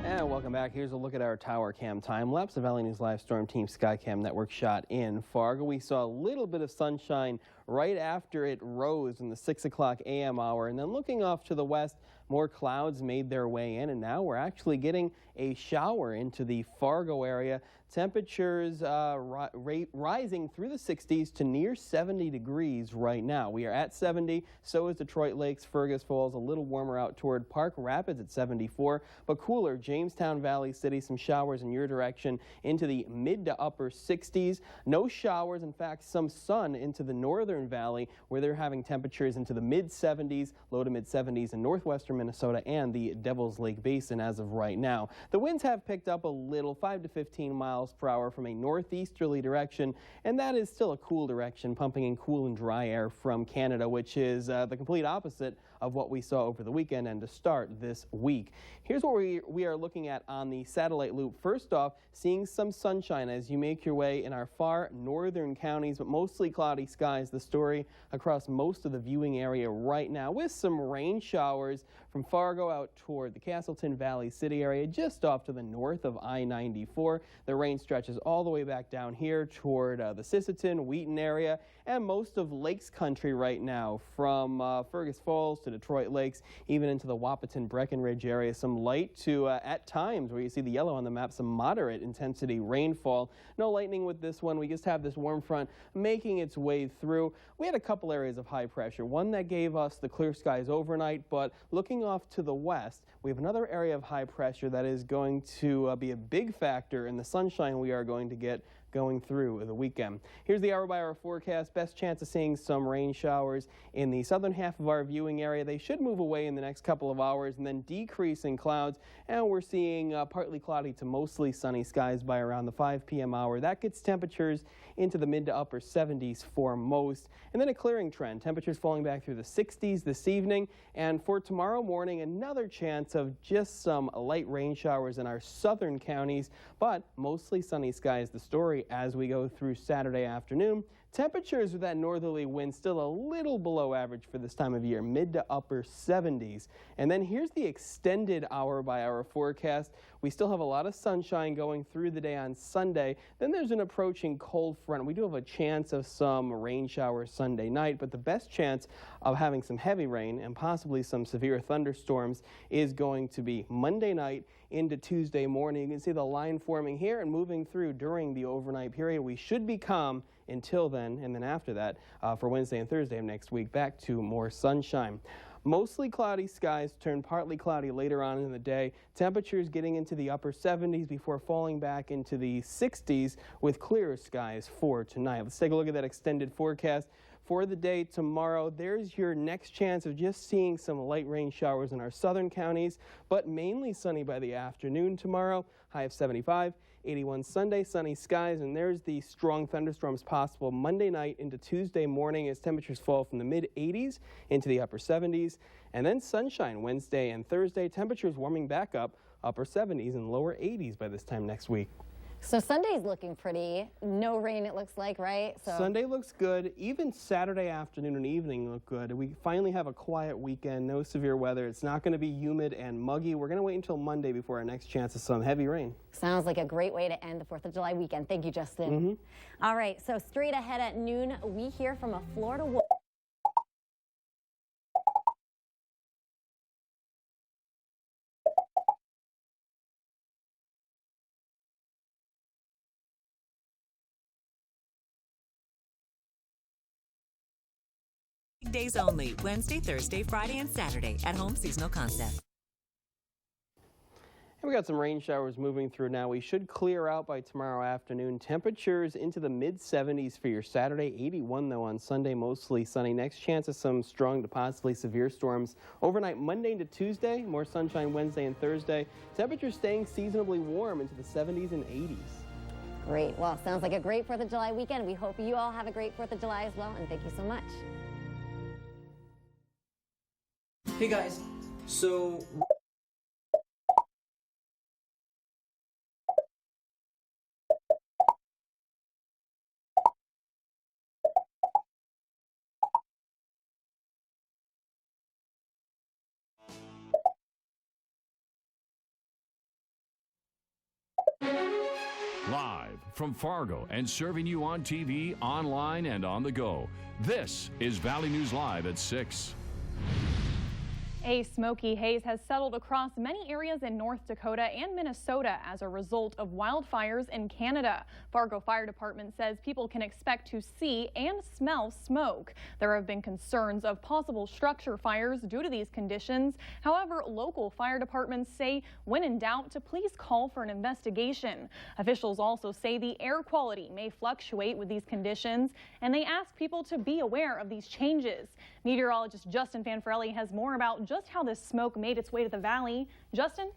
And welcome back. Here's a look at our tower cam time lapse. The Valley News Live Storm Team Skycam Network shot in Fargo. We saw a little bit of sunshine right after it rose in the 6 o'clock a.m. hour. And then looking off to the west, more clouds made their way in. And now we're actually getting a shower into the Fargo area. Temperatures rising through the 60s to near 70 degrees right now. We are at 70. So is Detroit Lakes, Fergus Falls, a little warmer out toward Park Rapids at 74. But cooler, Jamestown, Valley City, some showers in your direction into the mid to upper 60s. No showers, in fact, some sun into the Northern Valley where they're having temperatures into the mid 70s, low to mid 70s in northwestern Minnesota and the Devil's Lake Basin as of right now. The winds have picked up a little, 5 to 15 miles per hour from a northeasterly direction, and that is still a cool direction, pumping in cool and dry air from Canada, which is the complete opposite of what we saw over the weekend and to start this week. Here's what we are looking at on the satellite loop. First off, seeing some sunshine as you make your way in our far northern counties, but mostly cloudy skies. The story across most of the viewing area right now with some rain showers from Fargo out toward the Castleton Valley City area, just off to the north of I-94. The rain stretches all the way back down here toward the Sisseton, Wheaton area, and most of Lakes Country right now, from Fergus Falls to Detroit Lakes, even into the Wahpeton, Breckenridge area. Some light to, at times, where you see the yellow on the map, some moderate intensity rainfall. No lightning with this one. We just have this warm front making its way through. We had a couple areas of high pressure, one that gave us the clear skies overnight, but looking off to the west, we have another area of high pressure that is going to be a big factor in the sunshine we are going to get going through the weekend. Here's the hour-by-hour forecast. Best chance of seeing some rain showers in the southern half of our viewing area. They should move away in the next couple of hours and then decrease in clouds. And we're seeing partly cloudy to mostly sunny skies by around the 5 p.m. hour. That gets temperatures into the mid to upper 70s for most. And then a clearing trend. Temperatures falling back through the 60s this evening. And for tomorrow morning, another chance of just some light rain showers in our southern counties, but mostly sunny skies. The story as we go through Saturday afternoon. Temperatures with that northerly wind still a little below average for this time of year, mid to upper 70s. And then here's the extended hour-by-hour forecast. We still have a lot of sunshine going through the day on Sunday. Then there's an approaching cold front. We do have a chance of some rain showers Sunday night, but the best chance of having some heavy rain and possibly some severe thunderstorms is going to be Monday night into Tuesday morning. You can see the line forming here and moving through during the overnight period. We should be calm until then, and then after that, for Wednesday and Thursday of next week, back to more sunshine. Mostly cloudy skies turn partly cloudy later on in the day. Temperatures getting into the upper 70s before falling back into the 60s with clearer skies for tonight. Let's take a look at that extended forecast. For the day tomorrow, there's your next chance of just seeing some light rain showers in our southern counties, but mainly sunny by the afternoon tomorrow, high of 75. 81 Sunday, sunny skies, and there's the strong thunderstorms possible Monday night into Tuesday morning as temperatures fall from the mid-80s into the upper 70s. And then sunshine Wednesday and Thursday, temperatures warming back up, upper 70s and lower 80s by this time next week. So Sunday's looking pretty. No rain, it looks like, right? So Sunday looks good. Even Saturday afternoon and evening look good. We finally have a quiet weekend, no severe weather. It's not going to be humid and muggy. We're going to wait until Monday before our next chance of some heavy rain. Sounds like a great way to end the 4th of July weekend. Thank you, Justin. All right, so straight ahead at noon, we hear from a Florida woman. Days only, Wednesday, Thursday, Friday, and Saturday at Home Seasonal Concept. And we got some rain showers moving through now. We should clear out by tomorrow afternoon. Temperatures into the mid-70s for your Saturday. 81 though on Sunday, mostly sunny. Next chance of some strong to possibly severe storms overnight Monday into Tuesday. More sunshine Wednesday and Thursday. Temperatures staying seasonably warm into the 70s and 80s. Great. Well, sounds like a great 4th of July weekend. We hope you all have a great 4th of July as well, and thank you so much. Hey guys, so Live from Fargo and serving you on TV, online, and on the go. This is Valley News Live at 6. A smoky haze has settled across many areas in North Dakota and Minnesota as a result of wildfires in Canada. Fargo Fire Department says people can expect to see and smell smoke. There have been concerns of possible structure fires due to these conditions. However, local fire departments say when in doubt to please call for an investigation. Officials also say the air quality may fluctuate with these conditions, and they ask people to be aware of these changes. Meteorologist Justin Fanfarelli has more about just how this smoke made its way to the valley. Justin?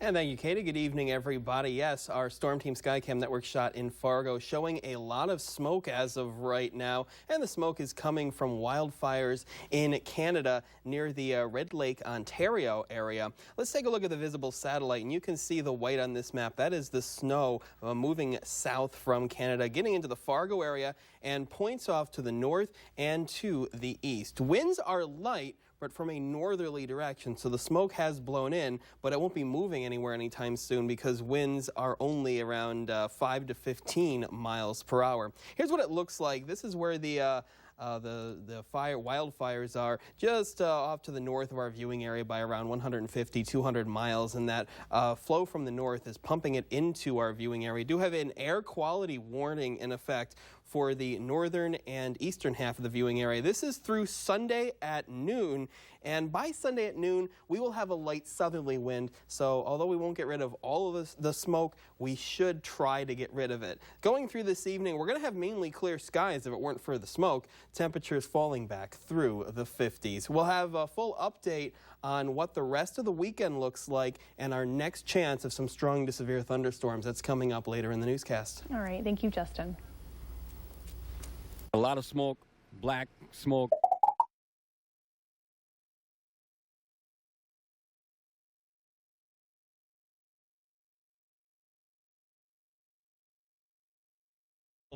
And thank you, Katie. Good evening, everybody. Yes, our Storm Team Skycam network shot in Fargo showing a lot of smoke as of right now. And the smoke is coming from wildfires in Canada near the Red Lake, Ontario area. Let's take a look at the visible satellite, and you can see the white on this map. That is the snow moving south from Canada, getting into the Fargo area and points off to the north and to the east. Winds are light, but from a northerly direction. So the smoke has blown in, but it won't be moving anywhere anytime soon because winds are only around 5 to 15 miles per hour. Here's what it looks like. This is where the wildfires are just off to the north of our viewing area by around 150, 200 miles, and that flow from the north is pumping it into our viewing area. We do have an air quality warning in effect for the northern and eastern half of the viewing area. This is through Sunday at noon, and by Sunday at noon, we will have a light southerly wind, so although we won't get rid of all of the smoke, we should try to get rid of it. Going through this evening, we're going to have mainly clear skies if it weren't for the smoke. Temperatures falling back through the 50s. We'll have a full update on what the rest of the weekend looks like and our next chance of some strong to severe thunderstorms. That's coming up later in the newscast. All right, thank you, Justin. A lot of smoke, black smoke.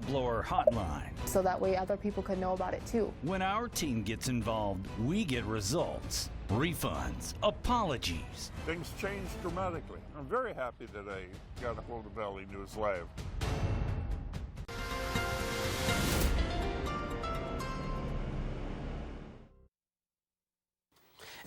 Blower hotline. So that way other people could know about it too. When our team gets involved, we get results, refunds, apologies. Things changed dramatically. I'm very happy that I got a hold of Valley News Live.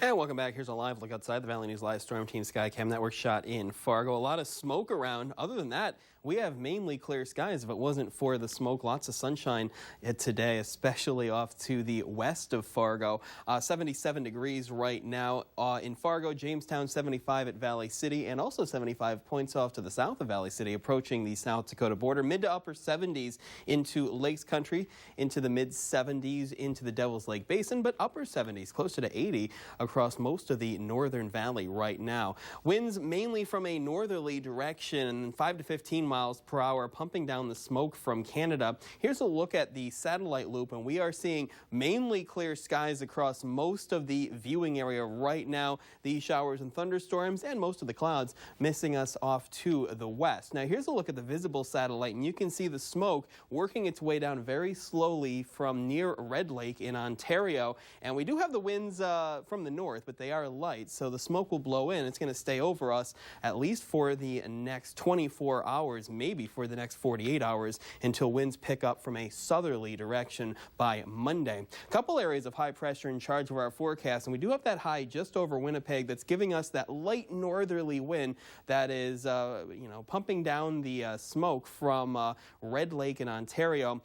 And welcome back. Here's a live look outside the Valley News Live Storm Team Skycam network shot in Fargo. A lot of smoke around. Other than that, we have mainly clear skies. If it wasn't for the smoke, lots of sunshine today, especially off to the west of Fargo. 77 degrees right now in Fargo, Jamestown 75 at Valley City, and also 75 points off to the south of Valley City, approaching the South Dakota border. Mid to upper 70s into Lakes Country, into the mid 70s into the Devil's Lake Basin, but upper 70s, closer to 80 across across most of the northern valley right now. Winds mainly from a northerly direction, 5 to 15 miles per hour, pumping down the smoke from Canada. Here's a look at the satellite loop, and we are seeing mainly clear skies across most of the viewing area right now. These showers and thunderstorms and most of the clouds missing us off to the west. Now here's a look at the visible satellite, and you can see the smoke working its way down very slowly from near Red Lake in Ontario. And we do have the winds from the north, but they are light, so the smoke will blow in. It's going to stay over us at least for the next 24 hours, maybe for the next 48 hours, until winds pick up from a southerly direction by Monday. A couple areas of high pressure in charge of our forecast, and we do have that high just over Winnipeg that's giving us that light northerly wind that is pumping down the smoke from Red Lake in Ontario.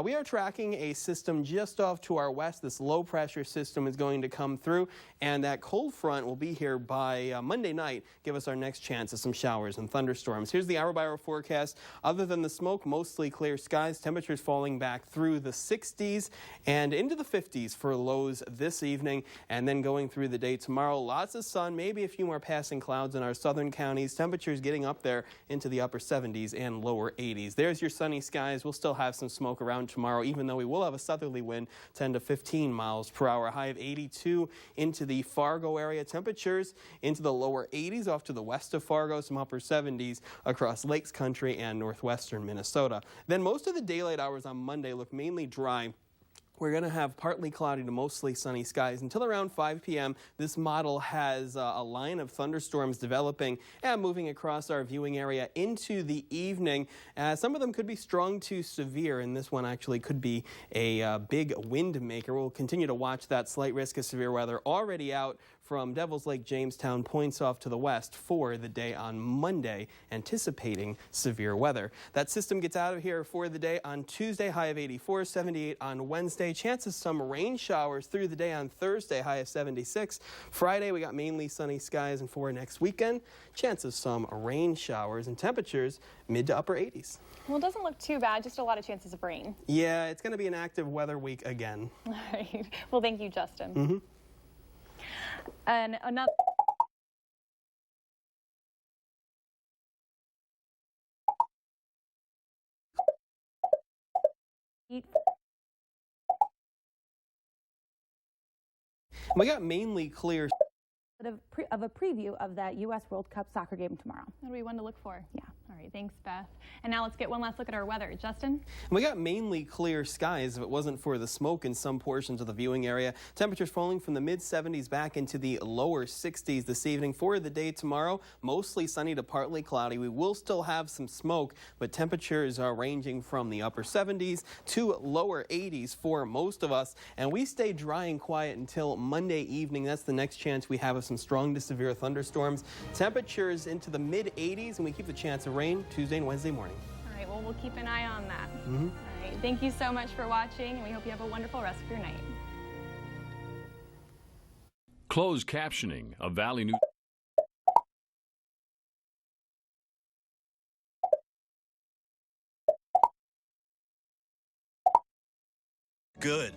We are tracking a system just off to our west. This low pressure system is going to come through, and that cold front will be here by Monday night, give us our next chance of some showers and thunderstorms. Here's the hour-by-hour forecast. Other than the smoke, mostly clear skies, temperatures falling back through the 60s and into the 50s for lows this evening, and then going through the day tomorrow. Lots of sun, maybe a few more passing clouds in our southern counties. Temperatures getting up there into the upper 70s and lower 80s. There's your sunny skies. We'll still have some smoke around tomorrow, even though we will have a southerly wind, 10 to 15 miles per hour. High of 82 into the Fargo area. Temperatures into the lower 80s off to the west of Fargo, some upper 70s across Lakes Country and northwestern Minnesota. Then most of the daylight hours on Monday look mainly dry. We're going to have partly cloudy to mostly sunny skies until around 5 p.m. This model has a line of thunderstorms developing and moving across our viewing area into the evening. Some of them could be strong to severe, and this one actually could be a big wind maker. We'll continue to watch that. Slight risk of severe weather already out from Devils Lake, Jamestown, points off to the west for the day on Monday, anticipating severe weather. That system gets out of here for the day on Tuesday, high of 84, 78 on Wednesday. Chances some rain showers through the day on Thursday, high of 76. Friday, we got mainly sunny skies, and for next weekend, chances some rain showers and temperatures mid to upper 80s. Well, it doesn't look too bad, just a lot of chances of rain. Yeah, it's going to be an active weather week again. All right. Well, thank you, Justin. Mm-hmm. And another... We got mainly clear of a preview of that U.S. World Cup soccer game tomorrow. That'll be one to look for. Yeah. All right, thanks, Beth. And now let's get one last look at our weather. Justin? We got mainly clear skies if it wasn't for the smoke in some portions of the viewing area. Temperatures falling from the mid-70s back into the lower 60s this evening. For the day tomorrow, mostly sunny to partly cloudy. We will still have some smoke, but temperatures are ranging from the upper 70s to lower 80s for most of us. And we stay dry and quiet until Monday evening. That's the next chance we have of some strong to severe thunderstorms. Temperatures into the mid-80s, and we keep the chance of rain Tuesday and Wednesday morning. All right, well, we'll keep an eye on that. Mm-hmm. All right, thank you so much for watching, and we hope you have a wonderful rest of your night. Closed captioning of Valley News. Good.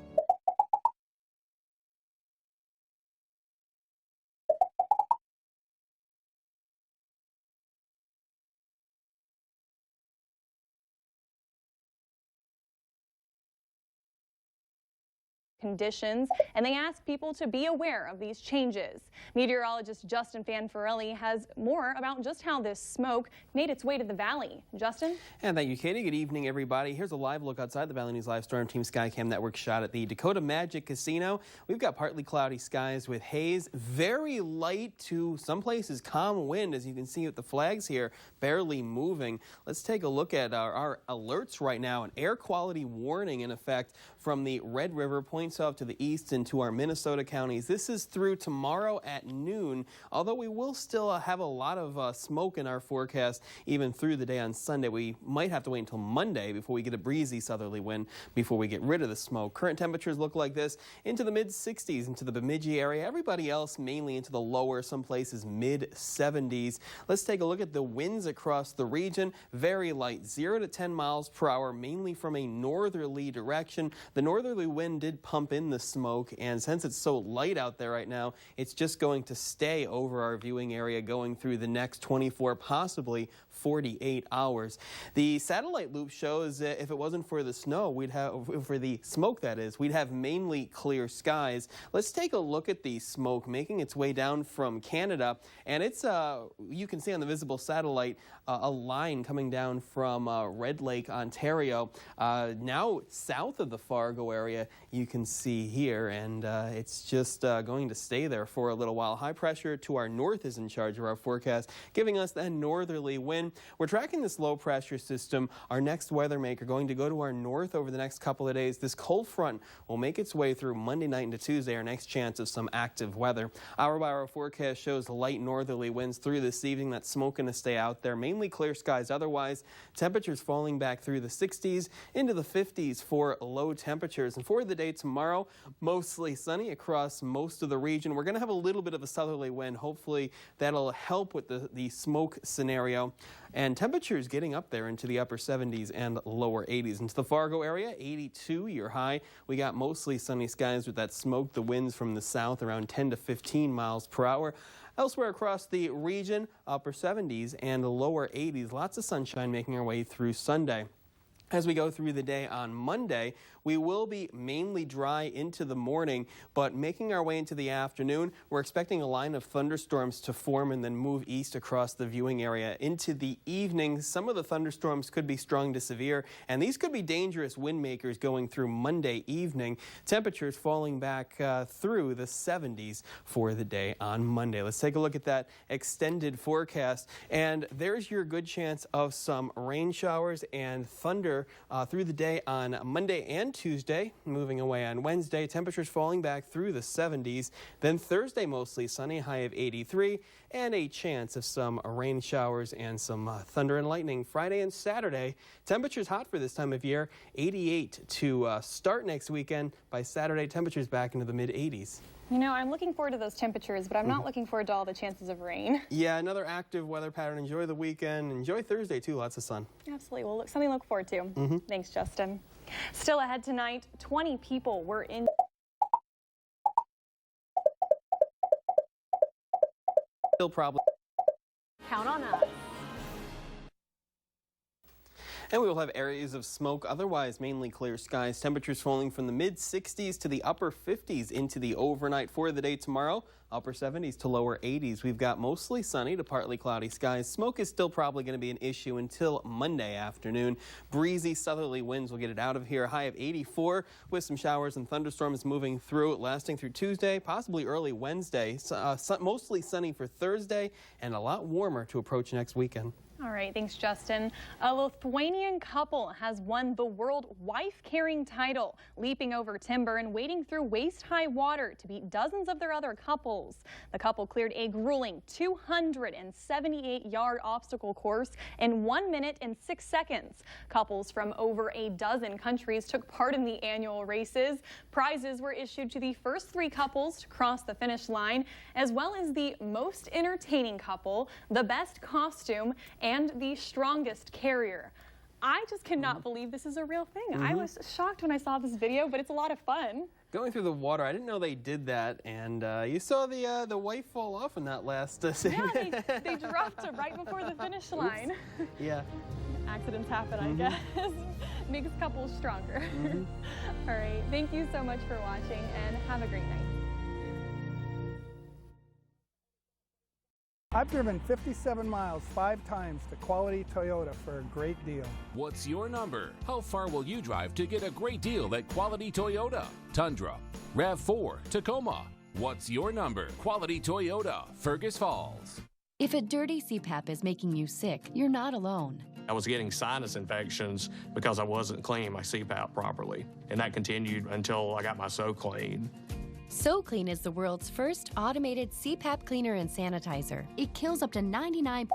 Conditions, and they ask people to be aware of these changes. Meteorologist Justin Fanfarelli has more about just how this smoke made its way to the valley. Justin? And thank you, Katie. Good evening, everybody. Here's a live look outside the Valley News Live Storm Team Skycam Network shot at the Dakota Magic Casino. We've got partly cloudy skies with haze, very light to some places calm wind, as you can see with the flags here, barely moving. Let's take a look at our alerts right now. An air quality warning in effect from the Red River points off to the east into our Minnesota counties. This is through tomorrow at noon, although we will still have a lot of smoke in our forecast even through the day on Sunday. We might have to wait until Monday before we get a breezy southerly wind before we get rid of the smoke. Current temperatures look like this: into the mid-60s into the Bemidji area. Everybody else mainly into the lower, some places mid-70s. Let's take a look at the winds across the region. Very light, 0 to 10 miles per hour, mainly from a northerly direction. The northerly wind did pump pump in the smoke, and since it's so light out there right now, it's just going to stay over our viewing area going through the next 24, possibly 48 hours. The satellite loop shows that if it wasn't for the snow, for the smoke that is, we'd have mainly clear skies. Let's take a look at the smoke making its way down from Canada, and it's you can see on the visible satellite a line coming down from Red Lake, Ontario. Now south of the Fargo area, you can see here, and it's just going to stay there for a little while. High pressure to our north is in charge of our forecast, giving us that northerly wind. We're tracking this low pressure system. Our next weather maker going to go to our north over the next couple of days. This cold front will make its way through Monday night into Tuesday, our next chance of some active weather. Hour-by-hour forecast shows light northerly winds through this evening. That smoke going to stay out there. Mainly clear skies otherwise. Temperatures falling back through the 60s into the 50s for low temperatures. And for the day tomorrow, mostly sunny across most of the region. We're going to have a little bit of a southerly wind. Hopefully that'll help with the smoke scenario. And temperatures getting up there into the upper 70s and lower 80s. Into the Fargo area, 82 your high. We got mostly sunny skies with that smoke. The winds from the south around 10 to 15 miles per hour. Elsewhere across the region, upper 70s and lower 80s. Lots of sunshine making our way through Sunday. As we go through the day on Monday, we will be mainly dry into the morning, but making our way into the afternoon, we're expecting a line of thunderstorms to form and then move east across the viewing area. Into the evening, some of the thunderstorms could be strong to severe, and these could be dangerous wind makers going through Monday evening. Temperatures falling back through the 70s for the day on Monday. Let's take a look at that extended forecast, and there's your good chance of some rain showers and thunder through the day on Monday and Tuesday. Moving away on Wednesday, temperatures falling back through the 70s. Then Thursday, mostly sunny, high of 83, and a chance of some rain showers and some thunder and lightning. Friday and Saturday, temperatures hot for this time of year, 88 to start next weekend. By Saturday, temperatures back into the mid-80s. You know, I'm looking forward to those temperatures, but I'm not looking forward to all the chances of rain. Yeah, another active weather pattern. Enjoy the weekend. Enjoy Thursday, too. Lots of sun. Absolutely. Well, something to look forward to. Thanks, Justin. Still ahead tonight, 20 people were in. Still probably. Count on us. And we will have areas of smoke, otherwise mainly clear skies. Temperatures falling from the mid-60s to the upper 50s into the overnight. For the day tomorrow, upper 70s to lower 80s. We've got mostly sunny to partly cloudy skies. Smoke is still probably going to be an issue until Monday afternoon. Breezy southerly winds will get it out of here. High of 84 with some showers and thunderstorms moving through, lasting through Tuesday, possibly early Wednesday. Mostly sunny for Thursday and a lot warmer to approach next weekend. All right, thanks, Justin. A Lithuanian couple has won the world wife-carrying title, leaping over timber and wading through waist-high water to beat dozens of their other couples. The couple cleared a grueling 278-yard obstacle course in 1 minute and 6 seconds. Couples from over a dozen countries took part in the annual races. Prizes were issued to the first 3 couples to cross the finish line, as well as the most entertaining couple, the best costume, and the strongest carrier. I just cannot believe this is a real thing. I was shocked when I saw this video, but it's a lot of fun. Going through the water, I didn't know they did that, and you saw the wife fall off in that last scene. Yeah, they dropped it right before the finish line. Yeah. Accidents happen, I guess. Makes couples stronger. All right, thank you so much for watching, and have a great night. I've driven 57 miles 5 times to Quality Toyota for a great deal. What's your number? How far will you drive to get a great deal at Quality Toyota? Tundra, RAV4, Tacoma. What's your number? Quality Toyota, Fergus Falls. If a dirty CPAP is making you sick, you're not alone. I was getting sinus infections because I wasn't cleaning my CPAP properly, and that continued until I got my SoClean. SoClean is the world's first automated CPAP cleaner and sanitizer. It kills up to 99%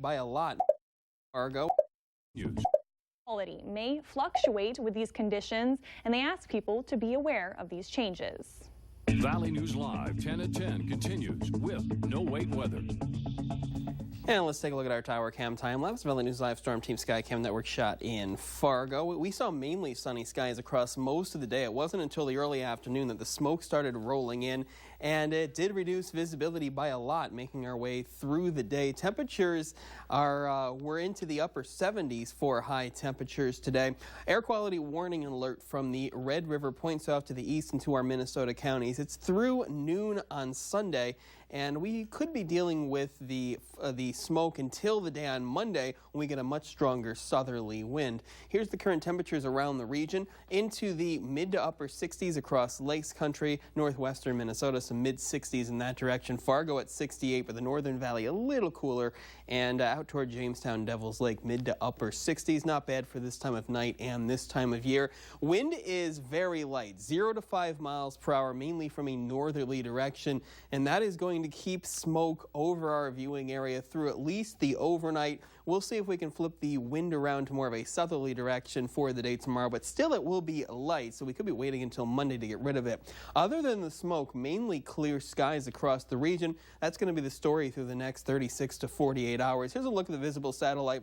by a lot. Fargo. Quality may fluctuate with these conditions, and they ask people to be aware of these changes. Valley News Live 10 at 10 continues with no wait weather. And let's take a look at our tower cam time lapse. Valley News Live Storm Team Skycam Network shot in Fargo. We saw mainly sunny skies across most of the day. It wasn't until the early afternoon that the smoke started rolling in, and it did reduce visibility by a lot, making our way through the day. Temperatures were into the upper 70s for high temperatures today. Air quality warning alert from the Red River points off to the east into our Minnesota counties. It's through noon on Sunday, and we could be dealing with the smoke until the day on Monday when we get a much stronger southerly wind. Here's the current temperatures around the region. Into the mid to upper 60s across Lakes Country, northwestern Minnesota, some mid 60s in that direction. Fargo at 68, but the northern valley a little cooler, and out toward Jamestown, Devil's Lake, mid to upper 60s. Not bad for this time of night and this time of year. Wind is very light, 0 to 5 miles per hour, mainly from a northerly direction, and that is going to keep smoke over our viewing area through at least the overnight. We'll see if we can flip the wind around to more of a southerly direction for the day tomorrow, but still it will be light, so we could be waiting until Monday to get rid of it. Other than the smoke, mainly clear skies across the region. That's going to be the story through the next 36 to 48 hours. Here's a look at the visible satellite.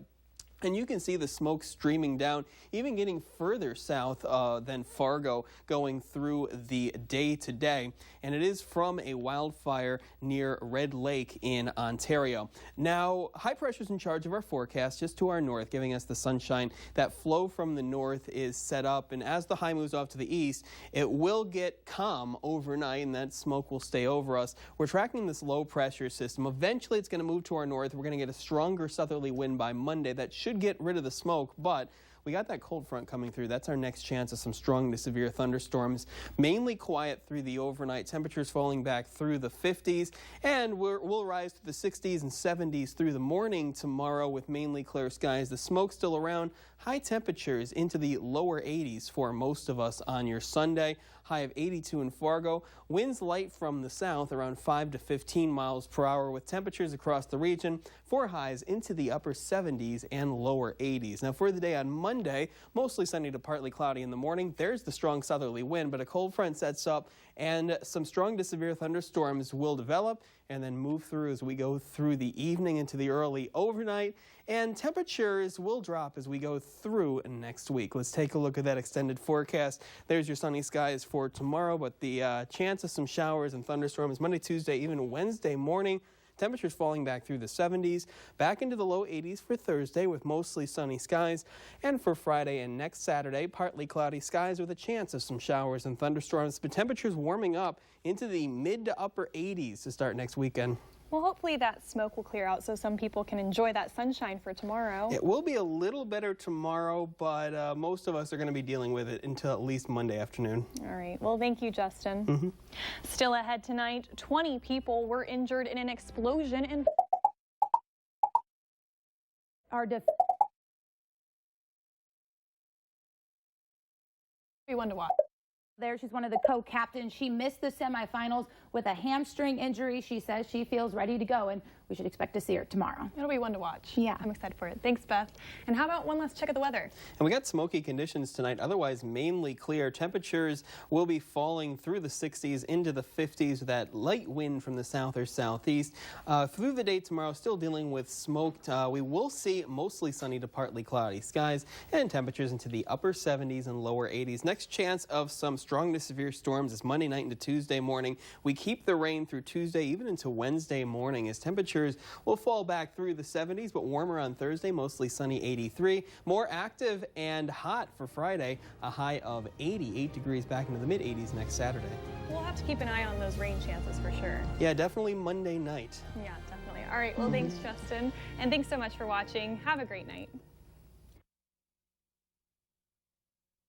And you can see the smoke streaming down, even getting further south than Fargo, going through the day today. And it is from a wildfire near Red Lake in Ontario. Now, high pressure is in charge of our forecast just to our north, giving us the sunshine. That flow from the north is set up, and as the high moves off to the east, it will get calm overnight, and that smoke will stay over us. We're tracking this low pressure system. Eventually, it's going to move to our north. We're going to get a stronger southerly wind by Monday. That should get rid of the smoke, but we got that cold front coming through. That's our next chance of some strong to severe thunderstorms. Mainly quiet through the overnight. Temperatures falling back through the 50s, and we'll rise to the 60s and 70s through the morning tomorrow with mainly clear skies. The smoke still around. High temperatures into the lower 80s for most of us on your Sunday. High of 82 in Fargo. Winds light from the south around 5 to 15 miles per hour with temperatures across the region for highs into the upper 70s and lower 80s. Now for the day on Monday, mostly sunny to partly cloudy in the morning. There's the strong southerly wind, but a cold front sets up and some strong to severe thunderstorms will develop and then move through as we go through the evening into the early overnight. And temperatures will drop as we go through next week. Let's take a look at that extended forecast. There's your sunny skies for tomorrow, but the chance of some showers and thunderstorms Monday, Tuesday, even Wednesday morning. Temperatures falling back through the 70s, back into the low 80s for Thursday with mostly sunny skies. And for Friday and next Saturday, partly cloudy skies with a chance of some showers and thunderstorms, but temperatures warming up into the mid to upper 80s to start next weekend. Well, hopefully that smoke will clear out so some people can enjoy that sunshine for tomorrow. It will be a little better tomorrow, but most of us are going to be dealing with it until at least Monday afternoon. All right. Well, thank you, Justin. Still ahead tonight, 20 people were injured in an explosion in... Everyone to watch. There, she's one of the co-captains. She missed the semifinals with a hamstring injury. She says she feels ready to go, and we should expect to see her tomorrow. It'll be one to watch. Yeah. I'm excited for it. Thanks, Beth. And how about one last check of the weather? And we got smoky conditions tonight, otherwise mainly clear. Temperatures will be falling through the 60s into the 50s with that light wind from the south or southeast. Through the day tomorrow, still dealing with smoke. We will see mostly sunny to partly cloudy skies and temperatures into the upper 70s and lower 80s. Next chance of some strong to severe storms is Monday night into Tuesday morning. We keep the rain through Tuesday even into Wednesday morning as temperatures will fall back through the 70s, but warmer on Thursday, mostly sunny 83. More active and hot for Friday, a high of 88 degrees back into the mid-80s next Saturday. We'll have to keep an eye on those rain chances for sure. Yeah, definitely Monday night. Yeah, definitely. All right, well, thanks, Justin. And thanks so much for watching. Have a great night.